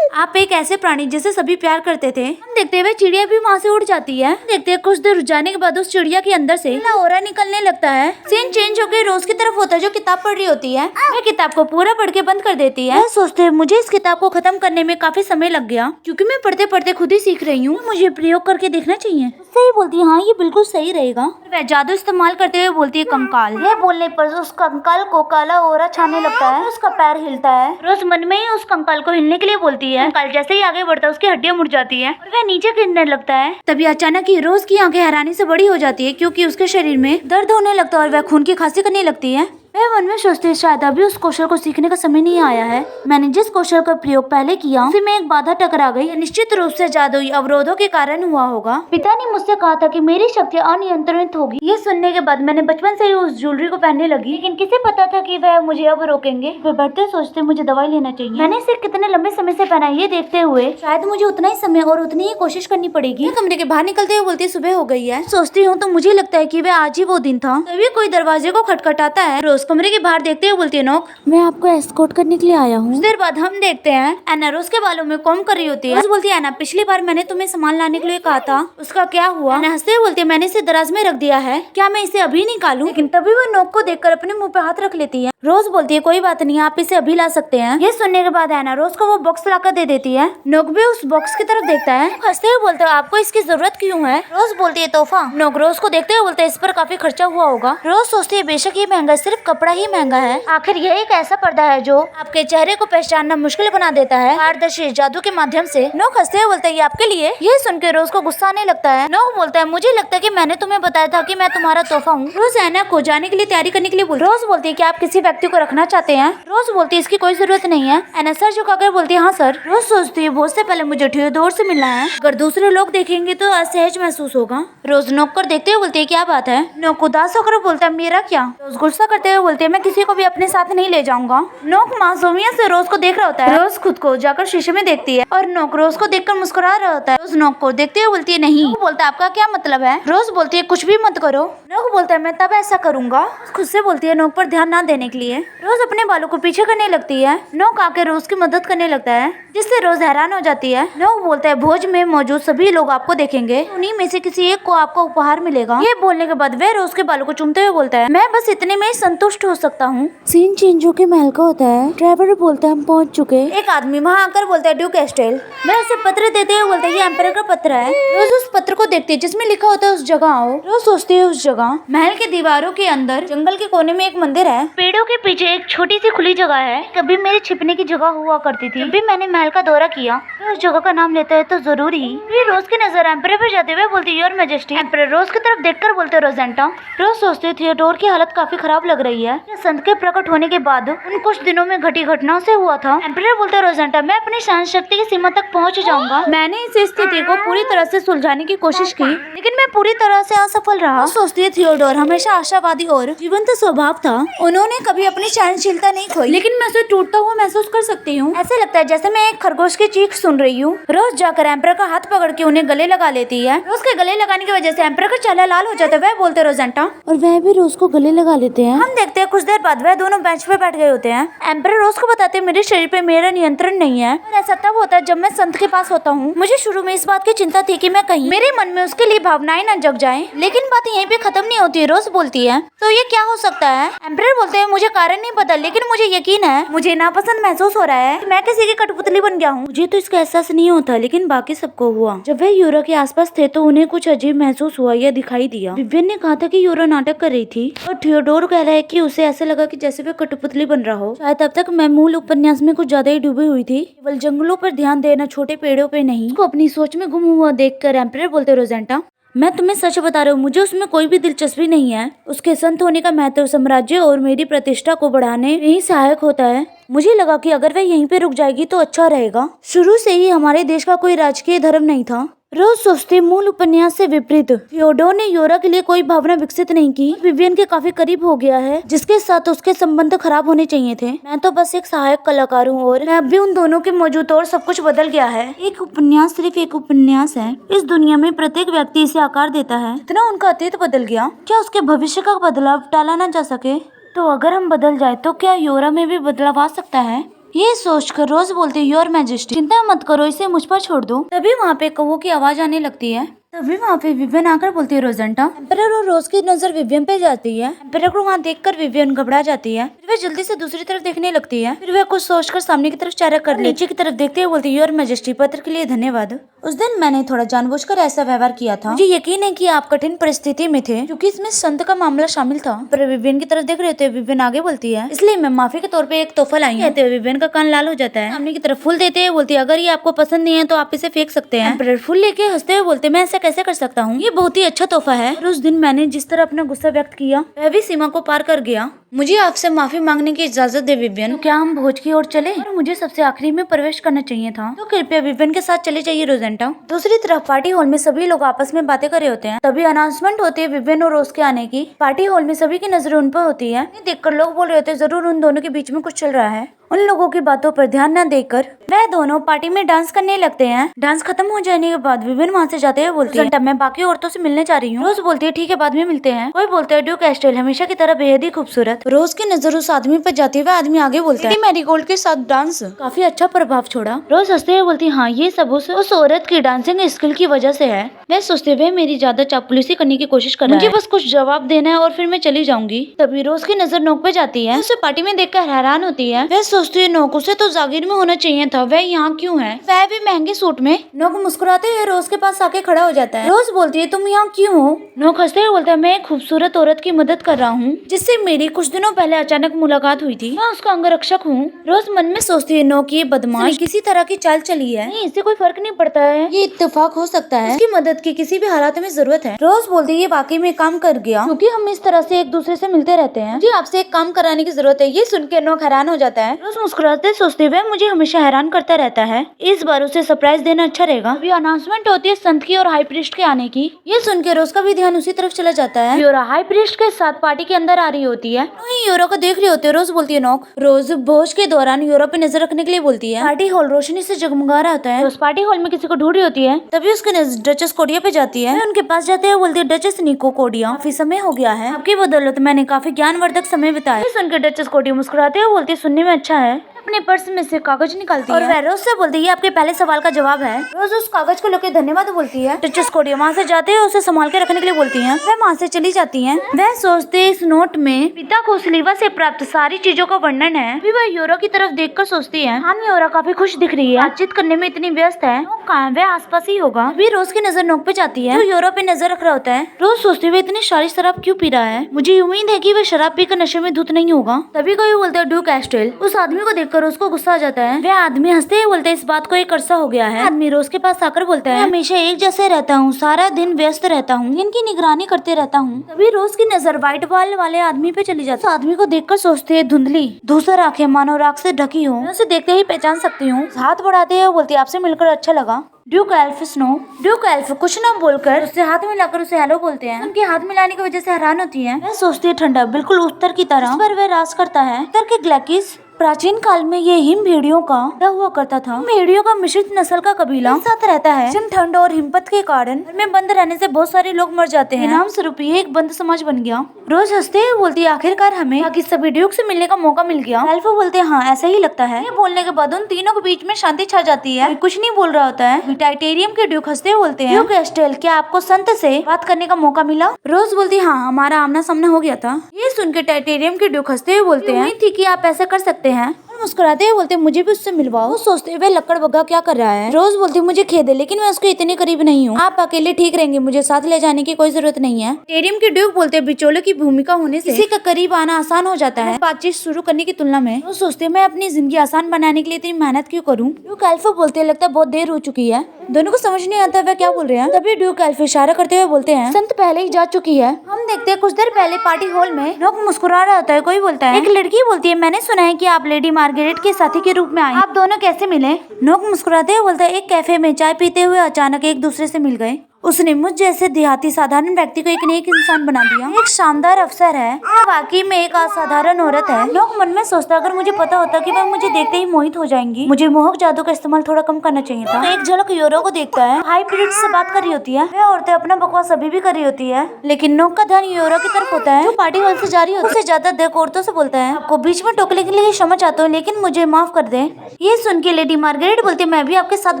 आप एक ऐसे प्राणी जिसे सभी प्यार करते थे। हम देखते हुए चिड़िया भी वहाँ से उड़ जाती है। देखते हैं कुछ देर उड़ जाने के बाद उस चिड़िया के अंदर से ओरा निकलने लगता है। सीन चेंज होकर रोज की तरफ होता है जो किताब पढ़ रही होती है। वह किताब को पूरा पढ़ के बंद कर देती है। सोचते हैं मुझे इस किताब को खत्म करने में काफी समय लग गया, क्योंकि मैं पढ़ते पढ़ते खुद ही सीख रही हूँ, मुझे प्रयोग करके देखना चाहिए। सही बोलती है, हाँ ये बिल्कुल सही रहेगा। वह जादू इस्तेमाल करते हुए बोलती है कंकाल। यह बोलने पर उस कंकाल को काला ओरा छाने लगता है। उसका पैर हिलता है। रोज मन में ही उस कंकाल को हिलने के लिए बोलती है। कंकाल जैसे ही आगे बढ़ता है उसकी हड्डियां मुड़ जाती है और वह नीचे गिरने लगता है। तभी अचानक ही रोज की आंखें हैरानी से बड़ी हो जाती है, क्योंकि उसके शरीर में दर्द होने लगता है और वह खून की खांसी करने लगती है। वह मन में सोचती है शायद अभी उस कौशल को सीखने का समय नहीं आया है। मैंने जिस कौशल का प्रयोग पहले किया उसी में एक बाधा टकरा गई। निश्चित रूप से जादुई अवरोधों के कारण हुआ होगा। पिता ने मुझसे कहा था कि मेरी शक्तियाँ अनियंत्रित होगी। ये सुनने के बाद मैंने बचपन से ही उस ज्वेलरी को पहनने लगी, लेकिन किसे पता था कि वह मुझे अब रोकेंगे। वे बढ़ते सोचते मुझे दवाई लेना चाहिए। मैंने इसे कितने लंबे समय से पहना ये देखते हुए शायद मुझे उतना ही समय और उतनी ही कोशिश करनी पड़ेगी। कमरे के बाहर निकलते हुए बोलती सुबह हो गई है। सोचती हूँ तो मुझे लगता है कि वह आज ही वो दिन था। तभी कोई दरवाजे को खटखटाता है। रोज कमरे के बाहर देखते हुए बोलती है नोक, मैं आपको एस्कॉर्ट करने के लिए आया हूँ। कुछ देर बाद हम देखते हैं एना रोज के बालों में कॉम्ब कर रही होती है। रोज बोलती है एना पिछली बार मैंने तुम्हें सामान लाने के लिए कहा था, उसका क्या हुआ? एना हंसते हुए बोलती है मैंने इसे दराज में रख दिया है, क्या मैं इसे अभी निकालूं? लेकिन तभी वो नोक को देखकर अपने मुंह पे हाथ रख लेती है। रोज बोलती है कोई बात नहीं, आप इसे अभी ला सकते हैं। ये सुनने के बाद एना रोज को वो बॉक्स लाकर दे देती है। नोक भी उस बॉक्स की तरफ देखता है। हंसते हुए बोलता है आपको इसकी जरूरत क्यों है? रोज बोलती है तोहफा। नोक रोज को देखते हुए बोलते है इस पर काफी खर्चा हुआ होगा। रोज सोचती है बेशक ये महंगा, सिर्फ कपड़ा ही महंगा है, आखिर ये एक ऐसा पर्दा है जो आपके चेहरे को पहचानना मुश्किल बना देता है पारदर्शी जादू के माध्यम से। नोक हंसते हुए बोलता है ये आपके लिए। ये सुनकर रोज को गुस्सा आने लगता है। नोक बोलता है मुझे लगता है कि मैंने तुम्हें बताया था कि मैं तुम्हारा तोहफा हूँ। रोज एना को जाने के लिए तैयारी करने के लिए बोलती है। रोज बोलती है कि आप किसी व्यक्ति को रखना चाहते हैं? रोज बोलती है इसकी कोई जरूरत नहीं है। एना सर झुकाकर बोलती है हाँ सर। रोज सोचती है भोज से पहले मुझे थियोडोर से मिलना है, अगर दूसरे लोग देखेंगे तो असहज महसूस होगा। रोज नोक कर देखते हुए बोलती है क्या बात है? नोक उदास होकर बोलता है मेरा क्या? रोज गुस्सा करते हुए बोलती है मैं किसी को भी अपने साथ नहीं ले जाऊंगा। नोक मासूमियत से रोज को देख रहा होता है। रोज खुद को जाकर शीशे में देखती है और नोक रोज को देखकर मुस्कुरा रहा होता है। रोज नोक को देखते हुए बोलती है नहीं। नोक बोलता है आपका क्या मतलब है? रोज बोलती है कुछ भी मत करो। नोक बोलता है मैं तब ऐसा करूंगा। खुद से बोलती है नोक पर ध्यान न देने के लिए। रोज अपने बालों को पीछे करने लगती है। नोक आके रोज की मदद करने लगता है, जिससे रोज हैरान हो जाती है। नोक बोलता है भोज में मौजूद सभी लोग आपको देखेंगे, उन्हीं में से किसी एक को आपको उपहार मिलेगा। ये बोलने के बाद वह रोज के बालों को चूमते हुए बोलता है मैं बस इतने में ही संतुष्ट हो सकता हूँ। सीन चेंज होकर महल का होता है। ड्राइवर बोलता है हम पहुंच चुके। एक आदमी वहाँ आकर बोलता है ड्यूक एस्टेल। मैं उसे पत्र देते हुए बोलता है ये एम्परर का पत्र है। रोज उस पत्र को देखती है जिसमें लिखा होता है उस जगह आओ। रोज सोचती है उस जगह। महल के दीवारों के अंदर जंगल के कोने में एक मंदिर है। पेड़ों के पीछे एक छोटी सी खुली जगह है। कभी मेरे छिपने की जगह हुआ करती थी। जब भी मैंने महल का दौरा किया तो उस जगह का नाम लेता है तो जरूरी। फिर रोज की नजर एम्परर पर जाते हुए बोलती है योर मैजेस्टी। एम्परर रोज की तरफ देखकर बोलते रोजेंटा। रोज सोचते थियोडोर की हालत काफी खराब लग रही है। संत के प्रकट होने के बाद उन कुछ दिनों में घटी घटनाओं से हुआ था। एम्परर बोलते रोजेंटा मैं अपनी सहन शक्ति की सीमा तक पहुंच जाऊंगा। मैंने इस स्थिति को पूरी तरह से सुलझाने की कोशिश की, लेकिन मैं पूरी तरह से असफल रहा। सोचती है थियोडोर हमेशा आशावादी और जीवंत स्वभाव था। उन्होंने कभी अपनी सहनशीलता नहीं खोई, लेकिन मैं उसे टूटता हुआ महसूस कर सकती हूँ। ऐसे लगता है जैसे मैं एक खरगोश की चीख सुन रही हूँ। रोज जाकर एम्परर का हाथ पकड़ के उन्हें गले लगा लेती है। रोज के गले लगाने की वजह से एम्परर का चेहरा लाल हो जाता है। वह बोलते रोजेंटा और वह भी रोज को गले लगा लेते हैं। हम देखते हैं कुछ देर बाद वह दोनों बेंच पे बैठ गए होते हैं। एम्परर रोज को बताते हैं मेरे शरीर पे मेरा नियंत्रण नहीं है। ऐसा तब होता है जब मैं संत के पास होता हूँ। मुझे शुरू में इस बात की चिंता थी कि मैं कहीं मेरे मन में उसके लिए भावनाएं न जग जाएं, लेकिन बात यहीं पे खत्म नहीं होती। रोज बोलती है तो ये क्या हो सकता है? एम्परर बोलते हैं मुझे कारण नहीं पता, लेकिन मुझे यकीन है मुझे नापसंद महसूस हो रहा है। मैं किसी की कठपुतली बन गया हूँ। मुझे तो इसका एहसास नहीं होता, लेकिन बाकी सबको हुआ। जब वह यूरा के आसपास थे तो उन्हें कुछ अजीब महसूस हुआ या दिखाई दिया। विवियन ने कहा था कि यूरा नाटक कर रही थी और थियोडोर कह रहा है कि उसे ऐसा लगा कि जैसे वह कठपुतली बन रहा हो। शायद अब तक मैं मूल उपन्यास में कुछ ज्यादा ही डूबी हुई थी, केवल जंगलों पर ध्यान देना, छोटे पेड़ों पे नहीं। उसको अपनी सोच में गुम हुआ देखकर एम्परर बोलते रोजेंटा मैं तुम्हें सच बता रहा हूँ, मुझे उसमें कोई भी दिलचस्पी नहीं है। उसके संत होने का महत्व साम्राज्य और मेरी प्रतिष्ठा को बढ़ाने में ही सहायक होता है। मुझे लगा कि अगर वह यहीं पे रुक जाएगी तो अच्छा रहेगा। शुरू से ही हमारे देश का कोई राजकीय धर्म नहीं था। रोज सोचते मूल उपन्यास से विपरीत थियोडोर ने यूरा के लिए कोई भावना विकसित नहीं की। विवियन के काफी करीब हो गया है, जिसके साथ उसके संबंध खराब होने चाहिए थे। मैं तो बस एक सहायक कलाकार हूँ और मैं अब भी उन दोनों के मौजूद और सब कुछ बदल गया है। एक उपन्यास सिर्फ एक उपन्यास है। इस दुनिया में प्रत्येक व्यक्ति इसे आकार देता है। इतना उनका अतीत बदल गया, क्या उसके भविष्य का बदलाव टाला न जा सके? तो अगर हम बदल जाए तो क्या यूरा में भी बदलाव आ सकता है? ये सोचकर रोज बोलती, योर मैजेस्टी चिंता मत करो, इसे मुझ पर छोड़ दो। तभी वहाँ पे कौवों की आवाज आने लगती है। तभी वहाँ पे विवियन आकर बोलती है, रोजेंटा। एम्परर और रोज की नजर विवियन पे जाती है। एम्परर को वहाँ देखकर विवियन घबरा जाती है। फिर वह जल्दी से दूसरी तरफ देखने लगती है। फिर वह कुछ सोचकर सामने की तरफ चेहरा कर नीचे की तरफ देखते हुए बोलती है, योर मैजेस्टी पत्र के लिए धन्यवाद। उस दिन मैंने थोड़ा जानबूझकर ऐसा व्यवहार किया था। मुझे यकीन है कि आप कठिन परिस्थिति में थे, क्योंकि इसमें संत का मामला शामिल था। पर विवियन की तरफ देख रहे थे। विवियन आगे बोलती है, इसलिए मैं माफी के तौर पे एक तोहफा लाई हूं। कहते हुए विवियन का कान लाल हो जाता है। सामने की तरफ फूल देते हुए बोलती है, अगर ये आपको पसंद नहीं है तो आप इसे फेंक सकते हैं। एम्परर फूल लेके हंसते हुए बोलते, मैं ऐसा कैसे कर सकता हूँ, ये बहुत ही अच्छा तोहफा है। और उस दिन मैंने जिस तरह अपना गुस्सा व्यक्त किया वह भी सीमा को पार कर गया। मुझे आपसे माफी मांगने की इजाजत दे विवियन। तो क्या हम भोज की ओर चले? और मुझे सबसे आखिरी में प्रवेश करना चाहिए था, तो कृपया विवियन के साथ चले जाइए रोजेंटा। दूसरी तरफ पार्टी हॉल में सभी लोग आपस में बातें कर रहे होते हैं। तभी अनाउंसमेंट होती है विवियन और रोज के आने की। पार्टी हॉल में सभी की नजर उन पर होती है। देखकर लोग बोल रहे होते हैं, जरूर उन दोनों के बीच में कुछ चल रहा है। उन लोगों की बातों पर ध्यान न देकर वह दोनों पार्टी में डांस करने लगते हैं। डांस खत्म हो जाने के बाद विवियन वहाँ से जाते हुए बोलती है, मैं बाकी औरतों से मिलने जा रही हूँ। रोज बोलती है, ठीक है बाद में मिलते हैं। कोई बोलता है, ड्यूक एस्टेल हमेशा की तरह बेहद ही खूबसूरत। रोज की नजर उस आदमी पर जाती है। वह आदमी आगे बोलता है, मैरीगोल्ड के साथ डांस काफी अच्छा प्रभाव छोड़ा। रोज हंसते हुए बोलती है, हाँ ये सब उस औरत की डांसिंग स्किल की वजह से है। वह सोचते हुए मेरी ज्यादा चापलूसी करने की कोशिश कर रहा है। मुझे बस कुछ जवाब देना है और फिर मैं चली जाऊंगी। तभी रोज की नजर नोक पे जाती है। उसे पार्टी में देखकर हैरान होती है। वह सोचती है, नोक उसे तो जागीर में होना चाहिए था, वह यहाँ क्यों है, वह भी महंगे सूट में। नोक मुस्कुराते हुए रोज के पास आके खड़ा हो जाता है। रोज बोलती है, तुम यहाँ क्यों हो? नोक हंसते हुए बोलता है, मैं एक खूबसूरत औरत की मदद कर रहा हूँ जिससे मेरी कुछ दिनों पहले अचानक मुलाकात हुई थी। मैं उसका अंगरक्षक हूँ। रोज मन में सोचती है, नोक ये बदमाश किसी तरह की चाल चली है, नहीं इससे कोई फर्क नहीं पड़ता है, ये इत्तेफाक हो सकता है, उसकी मदद की किसी भी हालात में जरूरत है। रोज बोलती है, ये वाकई में काम कर गया, क्योंकि हम इस तरह से एक दूसरे से मिलते रहते हैं। मुझे आपसे एक काम कराने की जरूरत है। ये सुनकर नोक हैरान हो जाता है। रोज मुस्कुराते सोचते हुए, मुझे हमेशा हैरान करता रहता है, इस बार उसे सरप्राइज देना अच्छा रहेगा। अभी अनाउंसमेंट होती है संत की और हाई प्रीस्ट के आने की। ये सुनकर रोज का भी ध्यान उसी तरफ चला जाता है। यूरा हाई प्रीस्ट के साथ पार्टी के अंदर आ रही होती है। यूरो को देख रही होती है। रोज बोलती है, नोक। रोज भोज के दौरान यूरो पे नजर रखने के लिए बोलती है। पार्टी हॉल रोशनी से जगमगा रहा होता है। उस पार्टी हॉल में किसी को ढूंढ रही होती है। तभी उसकी नजर डचेस कोडिया पे जाती है। उनके पास जाते हुए बोलती है, डचेस निको कोडिया, काफी समय हो गया है, आपकी बदौलत मैंने काफी ज्ञानवर्धक समय बिताया। सुनकर डचेस कोडिया मुस्कुराते हुए बोलती है, सुनने में अच्छा है। अपने पर्स में से कागज निकालती है और रोज से बोलती है, ये आपके पहले सवाल का जवाब है। रोज उस कागज को लेकर धन्यवाद बोलती है। डचेस कोडिया वहाँ से जाते हैं, उसे संभाल के रखने के लिए बोलती है। वह वहाँ से चली जाती है। वह सोचते इस नोट में पिता को स्लीवा से प्राप्त सारी चीजों का वर्णन है। अभी वह यूरो की तरफ देखकर सोचती है, हाँ यूरो काफी खुश दिख रही है, बातचीत करने में इतनी व्यस्त है। नोक कहाँ है? वह आसपास ही होगा। अभी रोज की नजर नोक पे जाती है, जो यूरो पे नजर रख रहा होता है। रोज सोचते हुए, इतनी सारी शराब क्यों पी रहा है? मुझे उम्मीद है कि वह शराब पीकर नशे में धुत नहीं होगा। तभी कोई बोलता है, ड्यूक एस्टेल। उस आदमी को देखकर उसको गुस्सा आ जाता है। वह आदमी हंसते हुए बोलता है, इस बात को एक अरसा हो गया है। आदमी रोज के पास आकर बोलता है, हमेशा एक जैसे रहता हूँ, सारा दिन व्यस्त रहता हूँ, इनकी निगरानी करते रहता हूँ। तभी रोज की नजर व्हाइट बाल वाले आदमी पे चली जाती है। आदमी को देखकर सोचते है, धुंधली धूसर आंखें मानो राख से ढकी हो, मैं उसे देखते ही पहचान सकती हूँ। हाथ बढ़ाते हुए बोलती है, आपसे मिलकर अच्छा लगा। Duke elf snow. Duke elf कुछ न बोलकर उससे हाथ मिलाकर उसे हेलो बोलते हैं। उनके हाथ मिलाने की वजह से हैरान होती है। वह सोचती है, ठंडा बिल्कुल उत्तर की तरह। इस पर वह राज करता है। उत्तर के ग्लैकिस प्राचीन काल में ये हिम भेड़ियों का हुआ करता था। भेड़ियों का मिश्रित नस्ल का कबीला साथ रहता है। भीषण ठंड और हिमपत के कारण घर में बंद रहने से बहुत सारे लोग मर जाते हैं। इनाम स्वरूप ये एक बंद समाज बन गया। रोज हंसते हुए बोलती है, आखिरकार हमें बाकी सभी ड्यूक से मिलने का मौका मिल गया। एल्फ बोलते हैं, हाँ ऐसा ही लगता है। ये बोलने के बाद उन तीनों के बीच में शांति छा जाती है। कुछ नहीं बोल रहा होता है। टाइटेरियम के ड्यूक हंसते हुए बोलते हैं, ड्यूक एस्टेल क्या आपको संत से बात करने का मौका मिला? रोज बोलती है, हाँ हमारा आमना सामना हो गया था। ये सुनकर टाइटेरियम के ड्यूक हंसते हुए बोलते हैं, उम्मीद थी कि आप ऐसा कर सकते हैं। मुस्कुराते हुए बोलते, मुझे भी उससे मिलवाओ। सोचते हुए लक्कड़ बग्गा क्या कर रहा है? रोज बोलती, मुझे खेद है लेकिन मैं उसके इतने करीब नहीं हूँ। आप अकेले ठीक रहेंगे, मुझे साथ ले जाने की कोई जरूरत नहीं है। टेरियम के ड्यूक बोलते, बिचौले की भूमिका होने से किसी का करीब आना आसान हो जाता है बातचीत शुरू करने की तुलना में। रोज सोचते, मैं अपनी जिंदगी आसान बनाने के लिए इतनी मेहनत क्यों करूँ? ड्यूक एल्फो बोलते, लगता है बहुत देर हो चुकी है। दोनों को समझ नहीं आता वह क्या बोल रहे हैं। तभी ड्यूक एल्फ इशारा करते हुए बोलते हैं, संत पहले ही जा चुकी है। हम देखते हैं कुछ देर पहले पार्टी हॉल में नोक मुस्कुरा रहा होता है। कोई बोलता है, एक लड़की बोलती है, मैंने सुना है कि आप लेडी मार्गरेट के साथी के रूप में आए, आप दोनों कैसे मिले? नोक मुस्कुराते हुए बोलता है, एक कैफे में चाय पीते हुए अचानक एक दूसरे से मिल गए उसने मुझ जैसे देहाती साधारण व्यक्ति को एक नेक इंसान बना दिया। एक शानदार अवसर है, वाकई में एक असाधारण औरत है। लोग मन में सोचता, अगर मुझे पता होता कि वह मुझे देखते ही मोहित हो जाएंगी, मुझे मोहक जादू का इस्तेमाल थोड़ा कम करना चाहिए था। एक झलक यूरो को देखता है, हाई प्रीस्ट से बात कर रही होती है। वह औरतें अपना बकवास अभी भी कर रही होती है, लेकिन नोक का ध्यान यूरो की तरफ होता है जो पार्टी हॉल से जा रही होती है। उसे ज्यादा देख औरतों से बोलता है, आपको बीच में टोकने के लिए क्षमा चाहता हूँ, लेकिन मुझे माफ कर दे। ये सुन के लेडी मार्गरेट बोलती है, मैं भी आपके साथ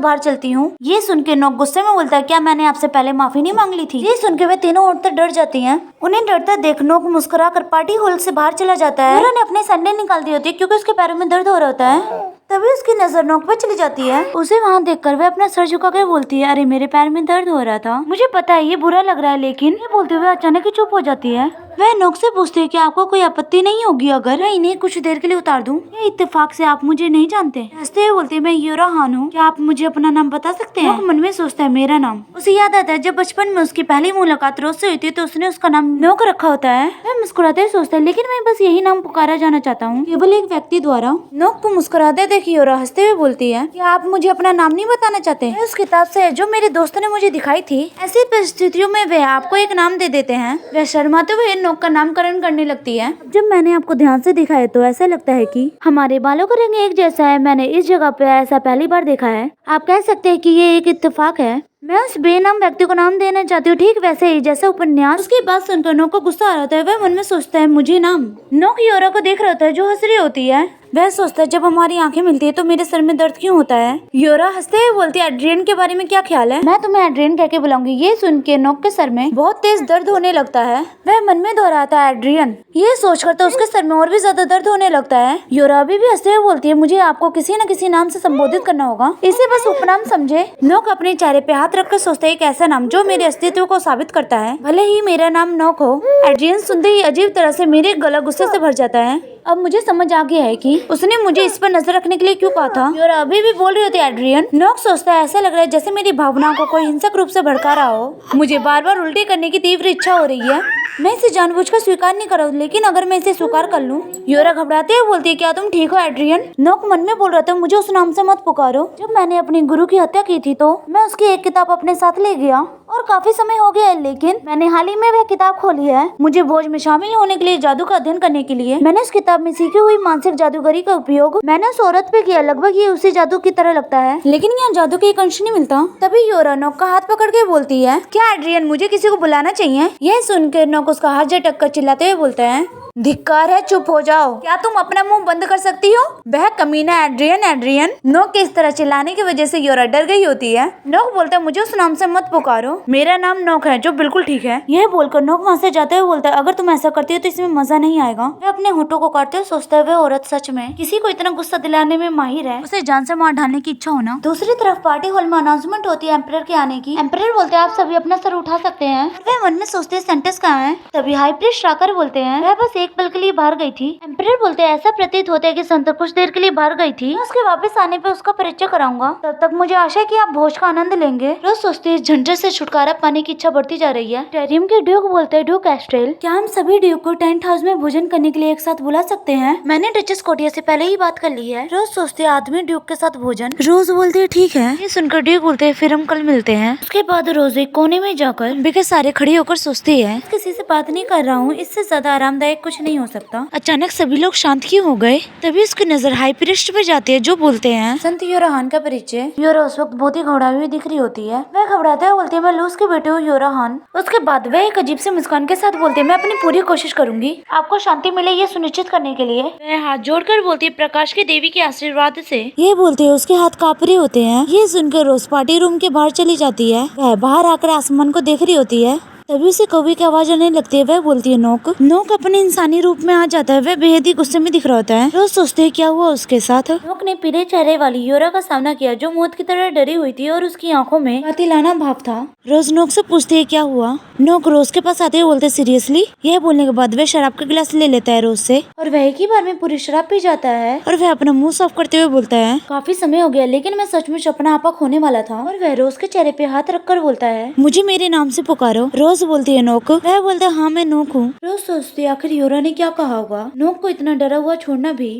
बाहर चलती हूँ। ये सुन के नोक गुस्से में बोलता है, क्या मैंने आपसे पहले माफी नहीं मांग ली थी? ये सुन के वे तीनों औरतें डर जाती हैं। उन्हें डरता देख नोक मुस्कुरा कर पार्टी हॉल से बाहर चला जाता है। यूरो ने अपने सैंडल निकाल दी होती है क्योंकि उसके पैरों में दर्द हो रहा होता है। तभी उसकी नजर नोक पे चली जाती है। उसे वहाँ देखकर वह अपना सर झुका कर बोलती है, अरे मेरे पैर में दर्द हो रहा था, मुझे पता है ये बुरा लग रहा है, लेकिन ये बोलते हुए अचानक ही चुप हो जाती है। वह नोक से पूछती है कि आपको कोई आपत्ति नहीं होगी अगर मैं इन्हें कुछ देर के लिए उतार दूं? ये इत्तेफाक से आप मुझे नहीं जानते। हंसते हुए बोलती है, मैं यूरा खान हूँ, क्या आप मुझे अपना नाम बता सकते हैं? नोक मन में सोचता है, मेरा नाम। उसे याद आता है जब बचपन में उसकी पहली मुलाकात रोज से हुई थी तो उसने उसका नाम नोक रखा होता है। वह मुस्कुराते हुए सोचता है, लेकिन मैं बस यही नाम पुकारा जाना चाहता हूँ, केवल एक व्यक्ति द्वारा। नोक को मुस्कुराते देख यूरा हंसते हुए बोलती है, क्या आप मुझे अपना नाम नहीं बताना चाहते? उस किताब से जो मेरे दोस्त ने मुझे दिखाई थी, ऐसी परिस्थितियों में वे आपको एक नाम दे देते हैं। वह शर्माते हुए नोक का नामकरण करने लगती है। जब मैंने आपको ध्यान से देखा है तो ऐसा लगता है कि हमारे बालों का रंग एक जैसा है। मैंने इस जगह पे ऐसा पहली बार देखा है। आप कह सकते हैं कि ये एक इत्तेफाक है। मैं उस बेनाम व्यक्ति को नाम देना चाहती हूँ, ठीक वैसे ही जैसा उपन्यास। उसकी बात सुनकर नोक को गुस्सा आ रहा है। वह मन में सोचता है, मुझे नाम। नोक यूरा को देख रहा होता है जो हंस रही होती है। वह सोचता है, जब हमारी आंखें मिलती है तो मेरे सर में दर्द क्यों होता है? यूरा हंसते हुए बोलती है, एड्रियन के बारे में क्या ख्याल है? मैं तुम्हें एड्रियन कह के बुलाऊंगी। ये सुन के नोक के सर में बहुत तेज दर्द होने लगता है। वह मन में दोहराता है, एड्रियन। ये सोचकर तो उसके सर में और भी ज्यादा दर्द होने लगता है। यूरा अभी भी हंसते हुए बोलती है, मुझे आपको किसी न किसी नाम से संबोधित करना होगा, इसे बस उपनाम समझे। नोक अपने चेहरे पे हाथ रखकर सोचता है, एक ऐसा नाम जो मेरे अस्तित्व को साबित करता है, भले ही मेरा नाम नोक हो। एड्रियन सुनते ही अजीब तरह से मेरे गला गुस्से से भर जाता है। अब मुझे समझ आ गया है कि उसने मुझे इस पर नजर रखने के लिए क्यों कहा था। और अभी भी बोल रही होती है एड्रियन। नोक सोचता है, ऐसा लग रहा है जैसे मेरी भावनाओं को कोई हिंसक रूप से भड़का रहा हो। मुझे बार बार उल्टी करने की तीव्र इच्छा हो रही है। मैं इसे जानबूझकर स्वीकार नहीं कर रहा हूँ, लेकिन अगर मैं इसे स्वीकार कर लूँ। यूरा घबराते हुए बोलती है, क्या तुम ठीक हो एड्रियन? नोक मन में बोल रहा था, मुझे उस नाम से मत पुकारो। जब मैंने अपने गुरु की हत्या की थी तो मैं उसकी एक किताब अपने साथ ले गया और काफी समय हो गया है, लेकिन मैंने हाल ही में वह किताब खोली है। मुझे भोज में शामिल होने के लिए, जादू का अध्ययन करने के लिए। मैंने उस किताब में सीखी हुई मानसिक जादूगरी का उपयोग मैंने उस औरत पे किया। लगभग ये उसी जादू की तरह लगता है, लेकिन यहाँ जादू का एक अंश नहीं मिलता। तभी यूरा नोक का हाथ पकड़ के बोलती है, क्या एड्रियन मुझे किसी को बुलाना चाहिए? यह सुनकर नोक उसका हाथ झटक कर चिल्लाते हुए बोलता है, धिक्कार है, चुप हो जाओ। क्या तुम अपना मुंह बंद कर सकती हो? वह कमीना एड्रियन। एड्रियन। नोक के इस तरह चिल्लाने की वजह से यूरा डर गई होती है। नोक बोलता है, मुझे उस नाम से मत पुकारो, मेरा नाम नोक है, जो बिल्कुल ठीक है। यह बोलकर नोक वहाँ से जाते हुए बोलता है, अगर तुम ऐसा करती हो तो इसमें मजा नहीं आएगा। वह अपने होठों को काटते हुए सोचता है, वह औरत सच में किसी को इतना गुस्सा दिलाने में माहिर है, उसे जान से मार डालने की इच्छा होना। दूसरी तरफ पार्टी हॉल में अनाउंसमेंट होती है एम्परर के आने की। एम्परर बोलते हैं, आप सभी अपना सर उठा सकते हैं। वह मन में सोचते हैं, सेंटेंस कहाँ है? तभी हाई प्रीस्ट आकर बोलते हैं, वह बस एक पल के लिए बाहर गई थी। एम्परर बोलते हैं, ऐसा प्रतीत होता है कि संत कुछ देर के लिए बाहर गई थी, मैं उसके वापस आने पे उसका परिचय कराऊंगा। तब तक मुझे आशा है कि आप भोज का आनंद लेंगे। रोज सोचती है, झंझट से छुटकारा पाने की इच्छा बढ़ती जा रही है। टेरियम के ड्यूक बोलते हैं, ड्यूक एस्ट्रेल, क्या हम सभी ड्यूक को टेंट हाउस में भोजन करने के लिए एक साथ बुला सकते हैं? मैंने डचेस कोटिया से पहले ही बात कर ली है। रोज सोचते हैं, आदमी ड्यूक के साथ भोजन। रोज बोलते हैं, ठीक है। ये सुनकर ड्यूक बोलते हैं, फिर हम कल मिलते हैं। उसके बाद रोज एक कोने में जाकर बिके सारे खड़ी होकर सोचती है, किसी से बात नहीं कर रहा हूँ, इससे ज्यादा आरामदायक कुछ नहीं हो सकता। अचानक सभी लोग शांत क्यों हो गए? तभी उसकी नजर हाई प्रीस्ट पे जाती है, जो बोलते हैं, संत यूराहान का परिचय। यूरा उस वक्त बहुत ही घबराई हुई दिख रही होती है। वह घबराते हुए बोलती है, मैं लूस के बेटे हूँ यूराहान। उसके बाद वह एक अजीब से मुस्कान के साथ बोलती है, मैं अपनी पूरी कोशिश करूंगी आपको शांति मिले ये सुनिश्चित करने के लिए। वह हाथ जोड़कर बोलती है, प्रकाश की देवी के आशीर्वाद से। ये बोलते है, उसके हाथ कांप रहे होते हैं। ये सुनकर रोज पार्टी रूम के बाहर चली जाती है। वह बाहर आकर आसमान को देख रही होती है। तभी उसे कौवे की आवाज आने लगती है। वह बोलती है, नोक। नोक अपने इंसानी रूप में आ जाता है। वह बेहद ही गुस्से में दिख रहा होता है। रोज सोचते हैं, क्या हुआ उसके साथ। नोक ने पीले चेहरे वाली यूरा का सामना किया, जो मौत की तरह डरी हुई थी और उसकी आंखों में कातिलाना भाव था। रोज नोक से पूछती है, क्या हुआ। नोक रोज के पास आते हुए बोलते, सीरियसली। यह बोलने के बाद वह शराब का गिलास ले लेता है रोज से, और वह एक ही बार में पूरी शराब पी जाता है। और वह अपना मुंह साफ करते हुए बोलता है, काफी समय हो गया, लेकिन मैं सचमुच अपना आपा खोने वाला था। और वह रोज के चेहरे पे हाथ रखकर बोलता है, मुझे मेरे नाम से पुकारो। रोज बोलती है, नोक। वह बोलता है, हाँ मैं नोक हूँ। रोज सोचती है, आखिर यूरा ने क्या कहा होगा। नोक को इतना डरा हुआ छोड़ना भी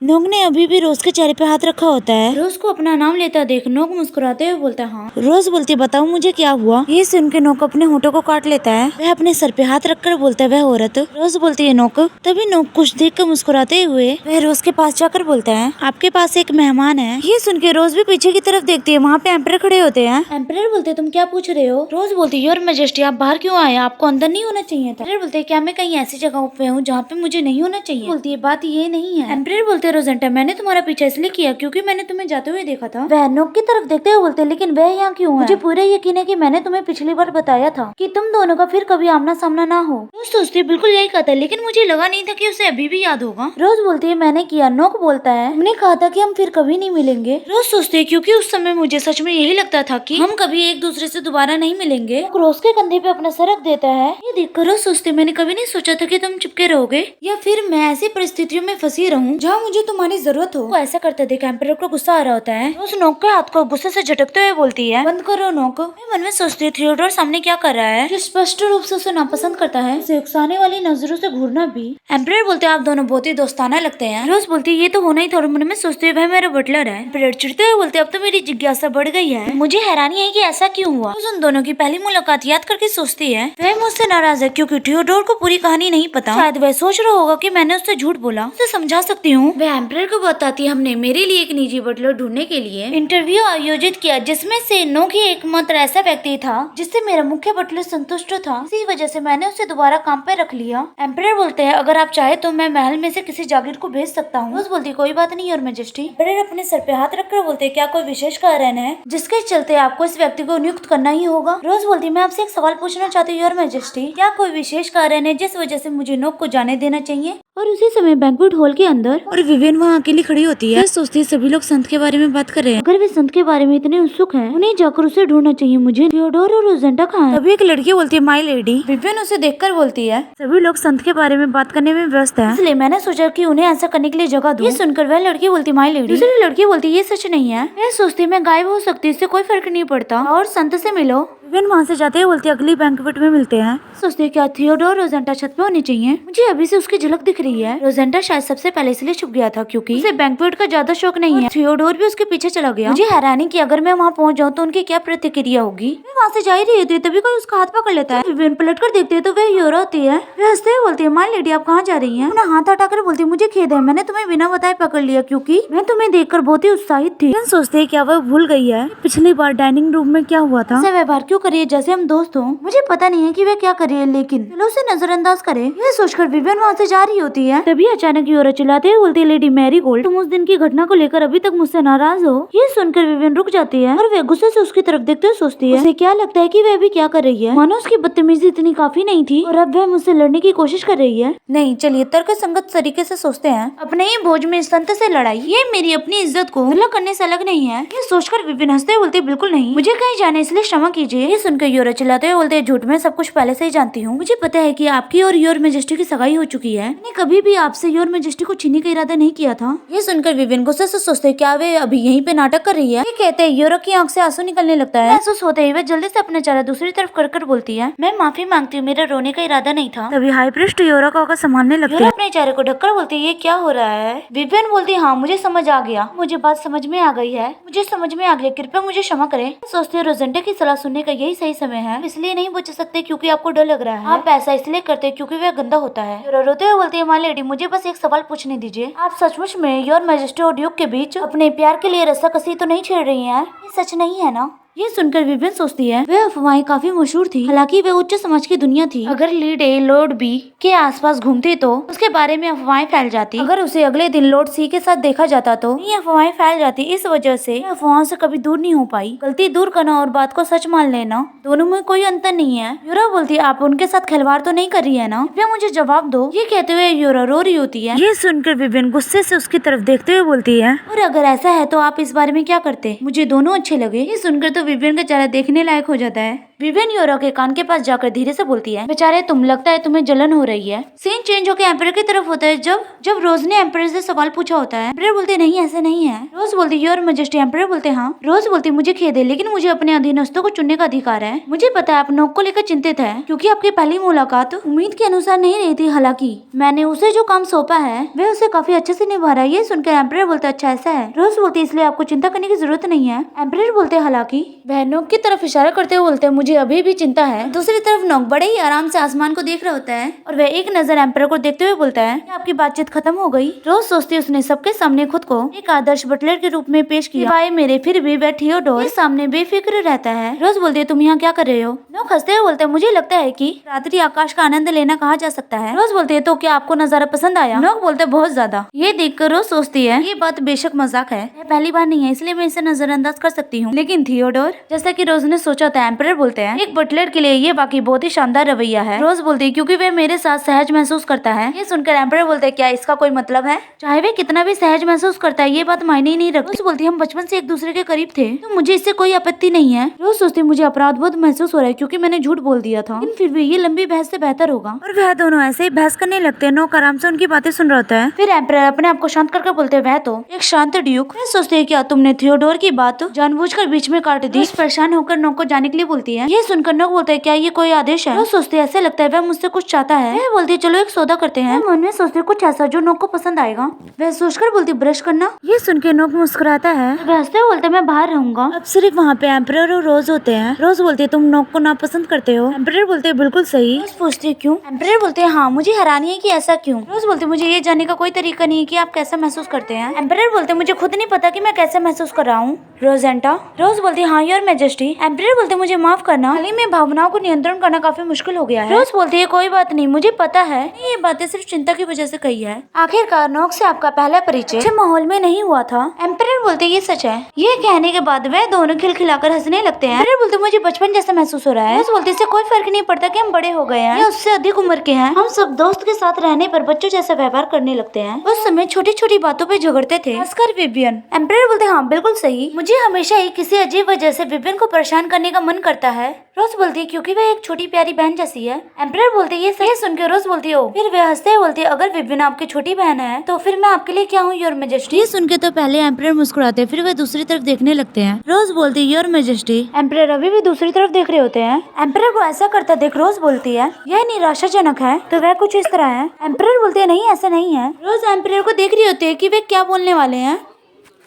नोक ने अभी भी रोज के चेहरे पे हाथ रखा होता है। रोज को अपना नाम लेता देख नोक मुस्कुराते हुए बोलता है हाँ। रोज बोलती बताओ मुझे क्या हुआ। ये सुन के नोक अपने होठों को काट लेता है। वह अपने सर पे हाथ रखकर बोलता है वह औरत। रोज बोलती है नोक। तभी नोक कुछ देख कर मुस्कुराते हुए वह रोज के पास जाकर बोलता है आपके पास एक मेहमान है। ये सुन के रोज भी पीछे की तरफ देखती है, वहाँ पे एम्परर खड़े होते हैं। एम्परर बोलते हैं तुम क्या पूछ रहे हो। रोज बोलती है योर मैजेस्टी आप बाहर क्यों आए, आपको अंदर नहीं होना चाहिए था। एम्परर बोलते हैं क्या मैं कहीं ऐसी जगह पे हूँ जहाँ पे मुझे नहीं होना चाहिए। बोलती है बात ये नहीं है। एम्परर बोलते हैं रोजेंटा मैंने तुम्हारा पीछा इसलिए किया क्योंकि मैंने तुम्हें जाते हुए देखा था। वह नोक की तरफ देखते हुए बोलते लेकिन वह यहाँ क्यों है। मुझे पूरा यकीन है कि मैंने तुम्हें पिछली बार बताया था कि तुम दोनों का फिर कभी आमना सामना ना हो। रोज सोचती है बिल्कुल यही कहता है लेकिन मुझे लगा नहीं था कि उसे अभी भी याद होगा। रोज बोलती है मैंने किया। नोक बोलता है तुमने कहा था कि हम फिर कभी नहीं मिलेंगे। रोज सोचती है क्योंकि उस समय मुझे सच में यही लगता था कि हम कभी एक दूसरे से दोबारा नहीं मिलेंगे। रोज के कंधे पे अपना सर रख देता है। ये देखकर रोज सोचती मैंने कभी नहीं सोचा था कि तुम चिपके रहोगे या फिर मैं ऐसी परिस्थितियों में फंसी रहूं जहाँ मुझे तुम्हारी जरूरत हो। वो ऐसा करते देख एम्परर को गुस्सा आ रहा होता है। रोज नोक के हाथ को गुस्से से झटकते हुए बोलती है बंद करो नोक। मैं मन में सोचती हूँ थियोडोर सामने क्या कर रहा है। स्पष्ट रूप से उसे नापसंद करता है, उसे उकसाने वाली नजरों से घूरना भी। एम्परर बोलते हैं आप दोनों बहुत ही दोस्ताना लगते हैं। रोज बोलती है ये तो होना ही था और मन में सोचते हुए वह मेरा बटलर है। एम्परर चिढ़ते हुए बोलते अब तो मेरी जिज्ञासा बढ़ गई है, मुझे हैरानी है कि ऐसा क्यों हुआ। उन दोनों की पहली मुलाकात याद करके सोचती है वह मुझसे नाराज है क्योंकि थियोडोर को पूरी कहानी नहीं पता। शायद वह सोच रहा होगा कि मैंने उससे झूठ बोला। उसे समझा सकती हूँ। वह एम्परर को बताती है हमने मेरे लिए एक निजी बटलर ढूंढने के लिए इंटरव्यू आयोजित किया जिसमें से नोक ही एकमात्र ऐसा व्यक्ति था जिससे मेरा मुख्य बटलर संतुष्ट था। इसी वजह से मैंने उसे दोबारा काम पे रख लिया। एम्परर बोलते हैं अगर आप चाहे तो मैं महल में से किसी जागीर को भेज सकता हूँ। रोज बोलती कोई बात नहीं योर मैजेस्टी। एम्परर अपने सर पे हाथ रखकर बोलते क्या कोई विशेष कारण है जिसके चलते आपको इस व्यक्ति को नियुक्त करना ही होगा। रोज बोलती मैं आपसे एक सवाल पूछना चाहती हूँ योर मैजेस्टी, क्या कोई विशेष कारण है जिस वजह से मुझे नोक को जाने देना चाहिए। और उसी समय बैंक्वेट हॉल के अंदर और विवियन वहाँ अकेली खड़ी होती है। सोचती है सभी लोग संत के बारे में बात कर रहे हैं, अगर वे संत के बारे में इतने उत्सुक हैं उन्हें जाकर उसे ढूंढना चाहिए। मुझे थियोडोर और रोजेंटा कहाँ है। तभी एक लड़की बोलती है माय लेडी। विवियन उसे देखकर बोलती है सभी लोग संत के बारे में बात करने में व्यस्त हैं, इसलिए मैंने सोचा कि उन्हें ऐसा करने के लिए जगह दूं। ये सुनकर वह लड़की बोलती माय लेडी। दूसरी लड़की बोलती ये सच नहीं है। मैं सोचती मैं गायब हो सकती, इससे कोई फर्क नहीं पड़ता और संत से मिलो। विवियन वहाँ से जाते हैं बोलती अगली बैंक्वेट में मिलते हैं। सोचते क्या थियोडोर रोजेंटा छत पे होनी चाहिए, मुझे अभी से उसकी झलक दिख रही है। रोजेंटा शायद सबसे पहले इसलिए छुप गया था क्योंकि उसे बैंक्वेट का ज्यादा शौक नहीं है। थियोडोर भी उसके पीछे चला गया। मुझे हैरानी की अगर मैं वहाँ पहुँच जाऊँ तो उनकी क्या प्रतिक्रिया होगी। मैं वहाँ से जा ही रही होती है तभी कोई उसका हाथ पकड़ लेता है। विवियन पलट कर देखती है तो वह योरा होती है। वह हंसते हुए बोलती है माय लेडी आप कहाँ जा रही हैं। अपना हाथ हटाकर बोलती मुझे खेद है, मैंने तुम्हें बिना बताए पकड़ लिया क्योंकि मैं तुम्हें देखकर बहुत ही उत्साहित थी। सोचते है क्या वह भूल गई है पिछली बार डाइनिंग रूम में क्या हुआ था। व्यवहार क्यों करिए जैसे हम दोस्त हो। मुझे पता नहीं है कि वह क्या कर रही है लेकिन चलो उसे नजरअंदाज करे। यह सोचकर विवियन वहाँ से जा रही होती है। तभी अचानक योरा चिल्लाते हुए बोलती है लेडी मैरीगोल्ड तुम उस दिन की घटना को लेकर अभी तक मुझसे नाराज हो। ये सुनकर विवियन रुक जाती है और वह गुस्से से उसकी तरफ देखते हुए सोचती है उसे क्या लगता है कि वह अभी क्या कर रही है। मानो उसकी बदतमीजी इतनी काफी नहीं थी और अब वह मुझसे लड़ने की कोशिश कर रही है। नहीं चलिए तर्क संगत तरीके से सोचते हैं। अपने ही भोज में संत से लड़ाई ये मेरी अपनी इज्जत को धुला करने से अलग नहीं है। ये सोचकर विवियन हंसते बोलते बिल्कुल नहीं, मुझे कहीं जाने इसलिए क्षमा कीजिए। ये सुनकर योरा चिल्लाते हुए बोलते झूठ में सब कुछ पहले से ही जानती हूँ। मुझे पता है कि आपकी और योर मैजेस्टी की सगाई हो चुकी है। मैंने कभी भी आपसे योर मैजेस्टी को छीनने का इरादा नहीं किया था। ये सुनकर विवियन गुस्से से सोचते क्या वे अभी यहीं पे नाटक कर रही है। ये कहते हैं योरा की आंख से आंसू निकलने लगता है। महसूस होते ही वह जल्दी से अपना चेहरा दूसरी तरफ कर बोलती है मैं माफी मांगती हूँ, मेरा रोने का इरादा नहीं था। तभी हाई प्रीस्ट योरा का होकर संभालने लगती है। अपने चेहरे को ढककर बोलती है ये क्या हो रहा है। विवियन बोलती हाँ मुझे समझ आ गया, मुझे बात समझ में आ गई है, मुझे समझ में आ गया, कृपया मुझे क्षमा करें। सोचती है रोजेंटा की सलाह सुनने का यही सही समय है, इसलिए नहीं बच सकते क्योंकि आपको डर लग रहा है। आप ऐसा इसलिए करते क्योंकि वह गंदा होता है। रोते हुए बोलती है माय लेडी मुझे बस एक सवाल पूछने दीजिए, आप सचमुच में योर मैजेस्टी और ड्यूक के बीच अपने प्यार के लिए रस्साकसी तो नहीं छेड़ रही हैं? ये सच नहीं है ना। ये सुनकर विवियन सोचती है वह अफवाहें काफी मशहूर थी, हालांकि वह उच्च समाज की दुनिया थी। अगर लीड ए लॉर्ड बी के आसपास घूमती तो उसके बारे में अफवाहें फैल जाती। अगर उसे अगले दिन लॉर्ड सी के साथ देखा जाता तो ये अफवाहें फैल जाती। इस वजह से अफवाहों से कभी दूर नहीं हो पाई। गलती दूर करना और बात को सच मान लेना दोनों में कोई अंतर नहीं है। योरा बोलती है आप उनके साथ खिलवाड़ तो नहीं कर रही है ना, कृपया मुझे जवाब दो। ये कहते हुए योरा रो रही होती है। ये सुनकर विवियन गुस्से से उसकी तरफ देखते हुए बोलती है और अगर ऐसा है तो आप इस बारे में क्या करते, मुझे दोनों अच्छे लगे। ये सुनकर तो विवियन का चेहरा देखने लायक हो जाता है। विवियन यूरो के कान के पास जाकर धीरे से बोलती है, बेचारे तुम, लगता है तुम्हें जलन हो रही है। सीन चेंज होकर एम्परर की तरफ होता है जब रोज ने एम्परर से सवाल पूछा होता है। एम्परर बोलते नहीं, ऐसे नहीं है। रोज बोलती योर मैजेस्टी। एम्परर बोलते हाँ। रोज बोलती मुझे खेद है, लेकिन मुझे अपने अधीनस्थों को चुनने का अधिकार है। मुझे पता है आप नोक को लेकर चिंतित है, क्योंकि आपकी पहली मुलाकात उम्मीद के अनुसार नहीं रही थी। हालांकि मैंने उसे जो काम सौंपा है वह उसे काफी अच्छे से निभा रहा है। ये सुनकर एम्परर बोलते अच्छा ऐसा है। रोज बोलती इसलिए आपको चिंता करने की जरूरत नहीं है। एम्परर बोलते हालांकि वह नोक की तरफ इशारा करते हुए बोलते मुझे अभी भी चिंता है। दूसरी तरफ नोक बड़े ही आराम से आसमान को देख रहा होता है और वह एक नजर एम्परर को देखते हुए बोलता है आपकी बातचीत खत्म हो गई। रोज सोचती उसने सबके सामने खुद को एक आदर्श बटलर के रूप में पेश किया, सिवाय मेरे। फिर भी वह थियोडोर के सामने बेफिक्र रहता है। रोज बोलती है तुम यहाँ क्या कर रहे हो? नोक हंसते हुए बोलते हैं मुझे लगता है कि रात्रि आकाश का आनंद लेना कहा जा सकता है। रोज बोलती है तो क्या आपको नजारा पसंद आया? नोक बोलते बहुत ज्यादा। ये देखकर रोज सोचती है ये बात बेशक मजाक है, यह पहली बार नहीं है, इसलिए मैं इसे नजरअंदाज कर सकती हूँ। लेकिन थियोडोर, जैसा कि रोज ने सोचा था, एम्परर बोलते हैं एक बटलर के लिए ये वाकई बहुत ही शानदार रवैया है। रोज बोलती है क्योंकि वह मेरे साथ सहज महसूस करता है। ये सुनकर एम्परर बोलते हैं क्या इसका कोई मतलब है? चाहे वे कितना भी सहज महसूस करता है ये बात मायने ही नहीं रखती। रोज बोलती है हम बचपन से एक दूसरे के करीब थे, तो मुझे इससे कोई आपत्ति नहीं है। रोज सोचती मुझे अपराध बोध महसूस हो रहा है क्योंकि मैंने झूठ बोल दिया था, लेकिन फिर भी ये लंबी बहस से बेहतर होगा। और वह दोनों ऐसे ही बहस करने लगते हैं। नोक आराम से उनकी बातें सुन रहा होता है। फिर एम्परर अपने आप को शांत करके बोलते हैं वह तो एक शांत ड्यूक। मैं सोचती है क्या तुमने थियोडोर की बात जानबूझकर बीच में काट दी? परेशान होकर नोक को जाने के लिए बोलती है। ये सुनकर नोक बोलता है क्या ये कोई आदेश है? रोज सोचती है ऐसे लगता है वह मुझसे कुछ चाहता है। वह बोलती है चलो एक सौदा करते हैं। मन में सोचती है कुछ ऐसा जो नोक को पसंद आएगा। वह सोचकर बोलती ब्रश करना। ये सुन के नोक मुस्कुराता है। वह हंसते हुए बोलता है मैं बाहर रहूंगा। अब सिर्फ वहाँ पे एम्परर और रोज होते हैं। रोज बोलती है तुम नोक को नापसंद करते हो? एम्परर बोलते हैं बिल्कुल सही। रोज पूछती है क्यों? एम्परर बोलते हैं हाँ मुझे हैरानी है कि ऐसा क्यों। रोज बोलते मुझे ये जानने का कोई तरीका नहीं है कि आप कैसा महसूस करते हैं। एम्परर बोलते मुझे खुद नहीं पता कि मैं कैसे महसूस कर रहा हूँ। रोजेंटा। रोज बोलती हाँ योर मैजेस्टी। एम्परर बोलते मुझे माफ करना, हाल ही में भावनाओं को नियंत्रण करना काफी मुश्किल हो गया है। रोज बोलती है कोई बात नहीं, मुझे पता है ये बातें सिर्फ चिंता की वजह से कही है। आखिरकार नोक से आपका पहला परिचय अच्छे माहौल में नहीं हुआ था। एम्परर बोलते ये सच है। ये कहने के बाद वह दोनों खिलखिलाकर हंसने लगते हैं। एम्परर बोलते मुझे बचपन जैसा महसूस हो रहा है। रोज बोलते इससे कोई फर्क नहीं पड़ता कि हम बड़े हो गए हैं या उससे अधिक उम्र के हैं, हम सब दोस्त के साथ रहने पर बच्चों जैसा व्यवहार करने लगते हैं। उस समय छोटी छोटी बातों पे झगड़ते थे, खासकर विवियन। एम्परर बोलते हाँ बिल्कुल सही, मुझे हमेशा ही किसी अजीब वजह से विवियन को परेशान करने का मन करता है। रोज बोलती है क्योंकि वह एक छोटी प्यारी बहन जैसी है। एम्परर बोलते ये सही सुनकर रोज बोलती है फिर वह हंसते हुए बोलती है अगर विवियन आपकी छोटी बहन है तो फिर मैं आपके लिए क्या हूँ योर मैजेस्टी। ये सुनकर तो पहले एम्परर मुस्कुराते हैं, फिर वह दूसरी तरफ देखने लगते हैं। रोज बोलती है योर मैजेस्टी। एम्परर अभी भी दूसरी तरफ देख रहे होते हैं। एम्परर को ऐसा करता देख रोज बोलती है यह निराशाजनक है, तो वह कुछ इस तरह है। एम्परर बोलते हैं नहीं ऐसा नहीं है। रोज एम्परर को देख रही होती है कि वे क्या बोलने वाले हैं।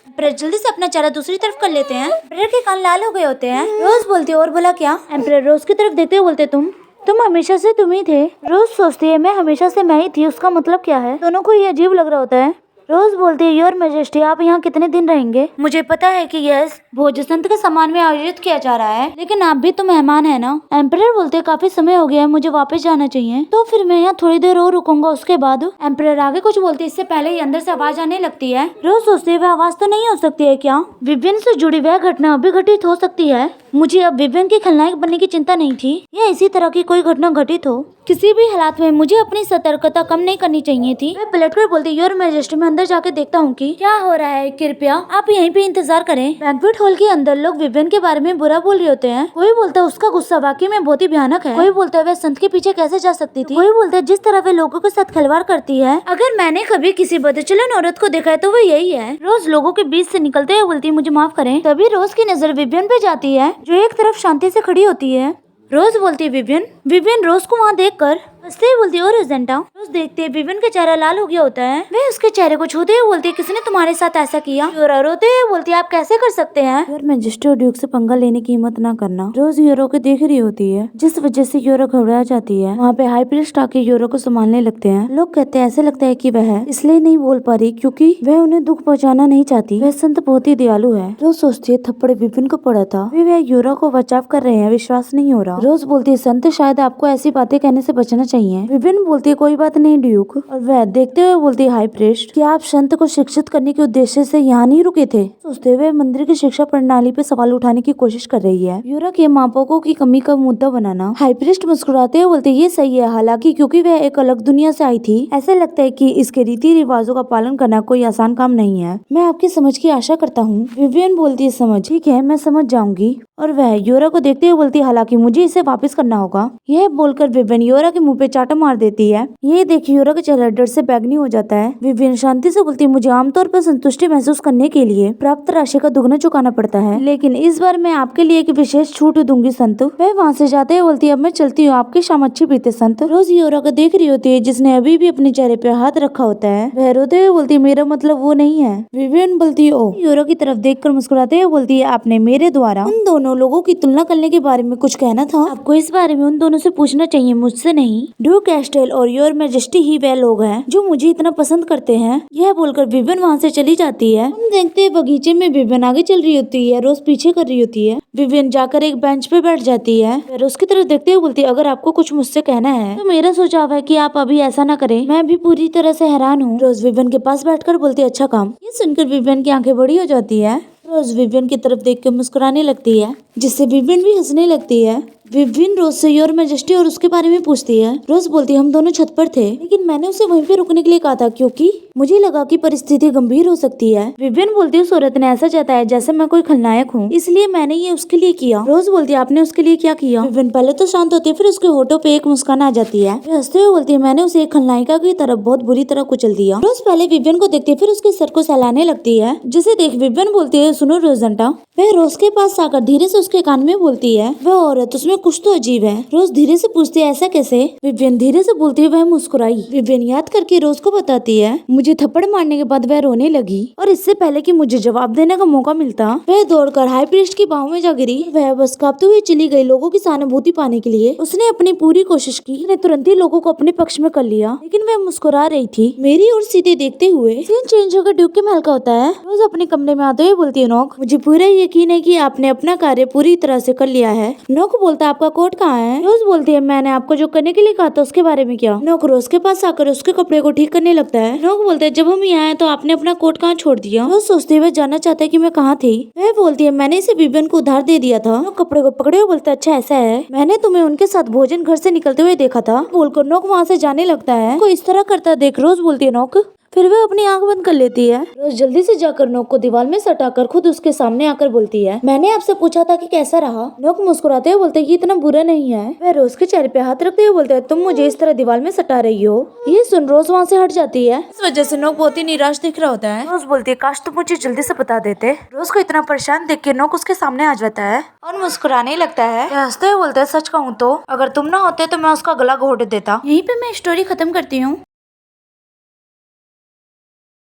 एम्परर जल्दी से अपना चेहरा दूसरी तरफ कर लेते हैं। एम्परर के कान लाल हो गए होते हैं। रोज बोलती है और बोला क्या? एम्परर रोज की तरफ देखते हुए बोलते तुम हमेशा से तुम ही थे। रोज सोचती है मैं हमेशा से मैं ही थी, उसका मतलब क्या है? दोनों को ये अजीब लग रहा होता है। रोज बोलती है योर मैजेस्टी आप यहाँ कितने दिन रहेंगे? मुझे पता है कि यह भोज संत के सम्मान में आयोजित किया जा रहा है, लेकिन आप भी तो मेहमान है ना। एम्परर बोलते काफी समय हो गया है, मुझे वापस जाना चाहिए, तो फिर मैं यहाँ थोड़ी देर और रुकूंगा। उसके बाद एम्परर आगे कुछ बोलते इससे पहले ही अंदर से आवाज आने लगती है। रोज सोचती है वह आवाज तो नहीं हो सकती है क्या? विवियन से जुड़ी वह घटना अभी घटित हो सकती है। मुझे अब विवियन की खलनायक बनने की चिंता नहीं थी या इसी तरह की कोई घटना घटित हो। किसी भी हालात में मुझे अपनी सतर्कता कम नहीं करनी चाहिए थी। वह पलटकर बोलती योर मैजेस्टी मैं अंदर जाके देखता हूँ कि क्या हो रहा है, कृपया आप यहीं पे इंतजार करें। बैंक्वेट हॉल के अंदर लोग विवियन के बारे में बुरा बोल रहे होते हैं। कोई बोलता है उसका गुस्सा वाकई में बहुत ही भयानक है, कोई बोलता है वह संत के पीछे कैसे जा सकती थी, कोई बोलता है जिस तरह वे लोगों के साथ खिलवाड़ करती है। अगर मैंने कभी किसी बदचलन औरत को देखा है तो वो यही है। रोज लोगों के बीच से निकलते हुए बोलती मुझे माफ करें। तभी रोज की नजर विवियन पे जाती है जो एक तरफ शांति से खड़ी होती है। रोज बोलती है विवियन रोज को वहाँ देखकर हंसते हुए बोलती है रोजेंटा। रोज देखते है विवियन का चेहरा लाल हो गया होता है। वह उसके चेहरे को छूते हुए बोलती है किसने तुम्हारे साथ ऐसा किया? यूरो रोते हुए बोलती है आप कैसे कर सकते हैं? योर मैजेस्टी और ड्यूक से पंगा लेने की हिम्मत ना करना। रोज यूरो को देख रही होती है, जिस वजह से यूरो घबरा जाती है। वहाँ पे हाई प्रीस्ट आके यूरो को संभालने लगते हैं। लोग कहते हैं ऐसे लगता है कि वह इसलिए नहीं बोल पा रही क्योंकि वह उन्हें दुख पहुँचाना नहीं चाहती। वह संत बहुत ही दयालु है। रोज सोचती है थप्पड़ विवियन को पड़ा था, वह यूरो को बचाव कर रहे हैं, विश्वास नहीं हो रहा। रोज बोलती है संत शायद आपको ऐसी बातें कहने से बचना चाहिए। चाहिए। विवियन बोलती है कोई बात नहीं ड्यूक, और वह देखते हुए बोलती है हाई प्रीस्ट, क्या आप संत को शिक्षित करने के उद्देश्य से यहाँ नहीं रुके थे? सोचते हुए मंदिर की शिक्षा प्रणाली पे सवाल उठाने की कोशिश कर रही है। यूरा के मापोको की कमी का मुद्दा बनाना। हाई प्रीस्ट मुस्कुराते हुए बोलते ये सही है, हालांकि क्योंकि वह एक अलग दुनिया से आई थी, ऐसा लगता है कि इसके रीति रिवाजों का पालन करना कोई आसान काम नहीं है। मैं आपकी समझ की आशा करता हूँ। विवियन बोलती है समझ, ठीक है मैं समझ जाऊंगी। और वह योरा को देखते हुए बोलती है हालांकि मुझे इसे वापस करना होगा। यह बोलकर विवियन योरा के मुंह पे चाटा मार देती है। ये देख योरा का चेहरा डर से बैगनी हो जाता है। विवियन शांति से बोलती है मुझे आमतौर पर संतुष्टि महसूस करने के लिए प्राप्त राशि का दुगना चुकाना पड़ता है, लेकिन इस बार मैं आपके लिए एक विशेष छूट दूंगी संत। वह वहाँ से जाते हुए बोलती है अब मैं चलती हूँ, आपकी शाम अच्छी बीते संत। रोज योरा को देख रही होती है जिसने अभी भी अपने चेहरे पे हाथ रखा होता है। वह रोते हुए बोलती है मेरा मतलब वो नहीं है। विवियन बोलती है ओ। योरा की तरफ देखकर मुस्कुराते हुए बोलती है आपने मेरे द्वारा उन दोनों लोगों की तुलना करने के बारे में कुछ कहना था? आपको इस बारे में उन दोनों से पूछना चाहिए, मुझसे नहीं। ड्यूक एस्टेल और योर मैजेस्टी ही वह लोग हैं जो मुझे इतना पसंद करते हैं। यह बोलकर विवियन वहाँ से चली जाती है। हम देखते हैं बगीचे में विवियन आगे चल रही होती है, रोज पीछे कर रही होती है। विवियन जाकर एक बेंच पे बैठ जाती है। फिर उसकी तरफ देखते हुए बोलती है अगर आपको कुछ मुझसे कहना है तो मेरा सुझाव है कि आप अभी ऐसा ना करें, मैं भी पूरी तरह से हैरान हूँ। रोज विवियन के पास बैठकर बोलती है अच्छा काम। ये सुनकर विवियन की आंखें बड़ी हो जाती है। रोज विवियन की तरफ देख कर मुस्कुराने लगती है, जिससे विवियन भी हंसने लगती है। विवियन रोज से योर मैजेस्टी और उसके बारे में पूछती है। रोज बोलती है हम दोनों छत पर थे, लेकिन मैंने उसे वहीं पे रुकने के लिए कहा था क्योंकि मुझे लगा कि परिस्थिति गंभीर हो सकती है। विवियन बोलती है उस औरत ने ऐसा जताया जैसे मैं कोई खलनायक हूँ, इसलिए मैंने ये उसके लिए किया। रोज बोलती है आपने उसके लिए क्या किया? विवियन पहले तो शांत होती है, फिर उसके होठों पे एक मुस्कान आ जाती है। वह हंसते हुए बोलती है मैंने उसे एक खलनायिका की तरफ बहुत बुरी तरह कुचल दिया। रोज पहले विवियन को देखती है, फिर उसके सर को सहलाने लगती है, जिसे देख विवियन बोलती है सुनो रोजेंटा। वह रोज के पास आकर धीरे से उसके कान में बोलती है वह औरत उसमें कुछ तो अजीब है। रोज धीरे से पूछती है ऐसा कैसे? विवियन धीरे से बोलती है वह मुस्कुराई। विवियन याद करके रोज को बताती है मुझे थप्पड़ मारने के बाद वह रोने लगी और इससे पहले कि मुझे जवाब देने का मौका मिलता वह दौड़कर हाई प्रीस्ट की बाहों में जा गिरी। वह बस कांपते हुए चली गई। लोगों की सहानुभूति पाने के लिए उसने अपनी पूरी कोशिश की। उसने तुरंत ही लोगों को अपने पक्ष में कर लिया, लेकिन वह मुस्कुरा रही थी मेरी ओर सीधे देखते हुए। सीन चेंज होकर ड्यूक के महल का होता है। रोज अपने कमरे में आते हुए बोलती है नोक मुझे पूरा यकीन है कि आपने अपना कार्य पूरी तरह से कर लिया है। नोक बोलता है आपका कोट कहाँ है? रोज बोलती है मैंने आपको जो करने के लिए कहा था उसके बारे में क्या? नोक रोज के पास आकर उसके कपड़े को ठीक करने लगता है। नोक बोलते है जब हम यहाँ आए तो आपने अपना कोट कहाँ छोड़ दिया? रोज सोचते हुए जानना चाहता है कि मैं कहाँ थी। वह बोलती है मैंने इसे विवियन को उधार दे दिया था। नोक कपड़े को पकड़े हुए बोलता है अच्छा ऐसा है, मैंने तुम्हें उनके साथ भोजन घर से निकलते हुए देखा था। बोलकर नोक वहाँ से जाने लगता है। को इस तरह करता देख रोज बोलती है नोक, फिर वह अपनी आंख बंद कर लेती है। रोज जल्दी से जाकर नोक को दीवार में सटाकर खुद उसके सामने आकर बोलती है मैंने आपसे पूछा था कि कैसा रहा? नोक मुस्कुराते हुए बोलते है इतना बुरा नहीं है। वह रोज के चेहरे पे हाथ रखते हुए बोलते है तुम मुझे इस तरह दीवार में सटा रही हो। ये सुन रोज वहाँ से हट जाती है। इस वजह से नोक बहुत ही निराश दिख रहा होता है। रोज बोलती है काश तुम मुझे जल्दी से बता देते। रोज को इतना परेशान देख के नोक उसके सामने आ जाता है और मुस्कुराने लगता है। हंसते हुए बोलता है सच कहूँ तो अगर तुम ना होते तो मैं उसका गला घोट देता। यहीं पे मैं स्टोरी खत्म करती हूँ।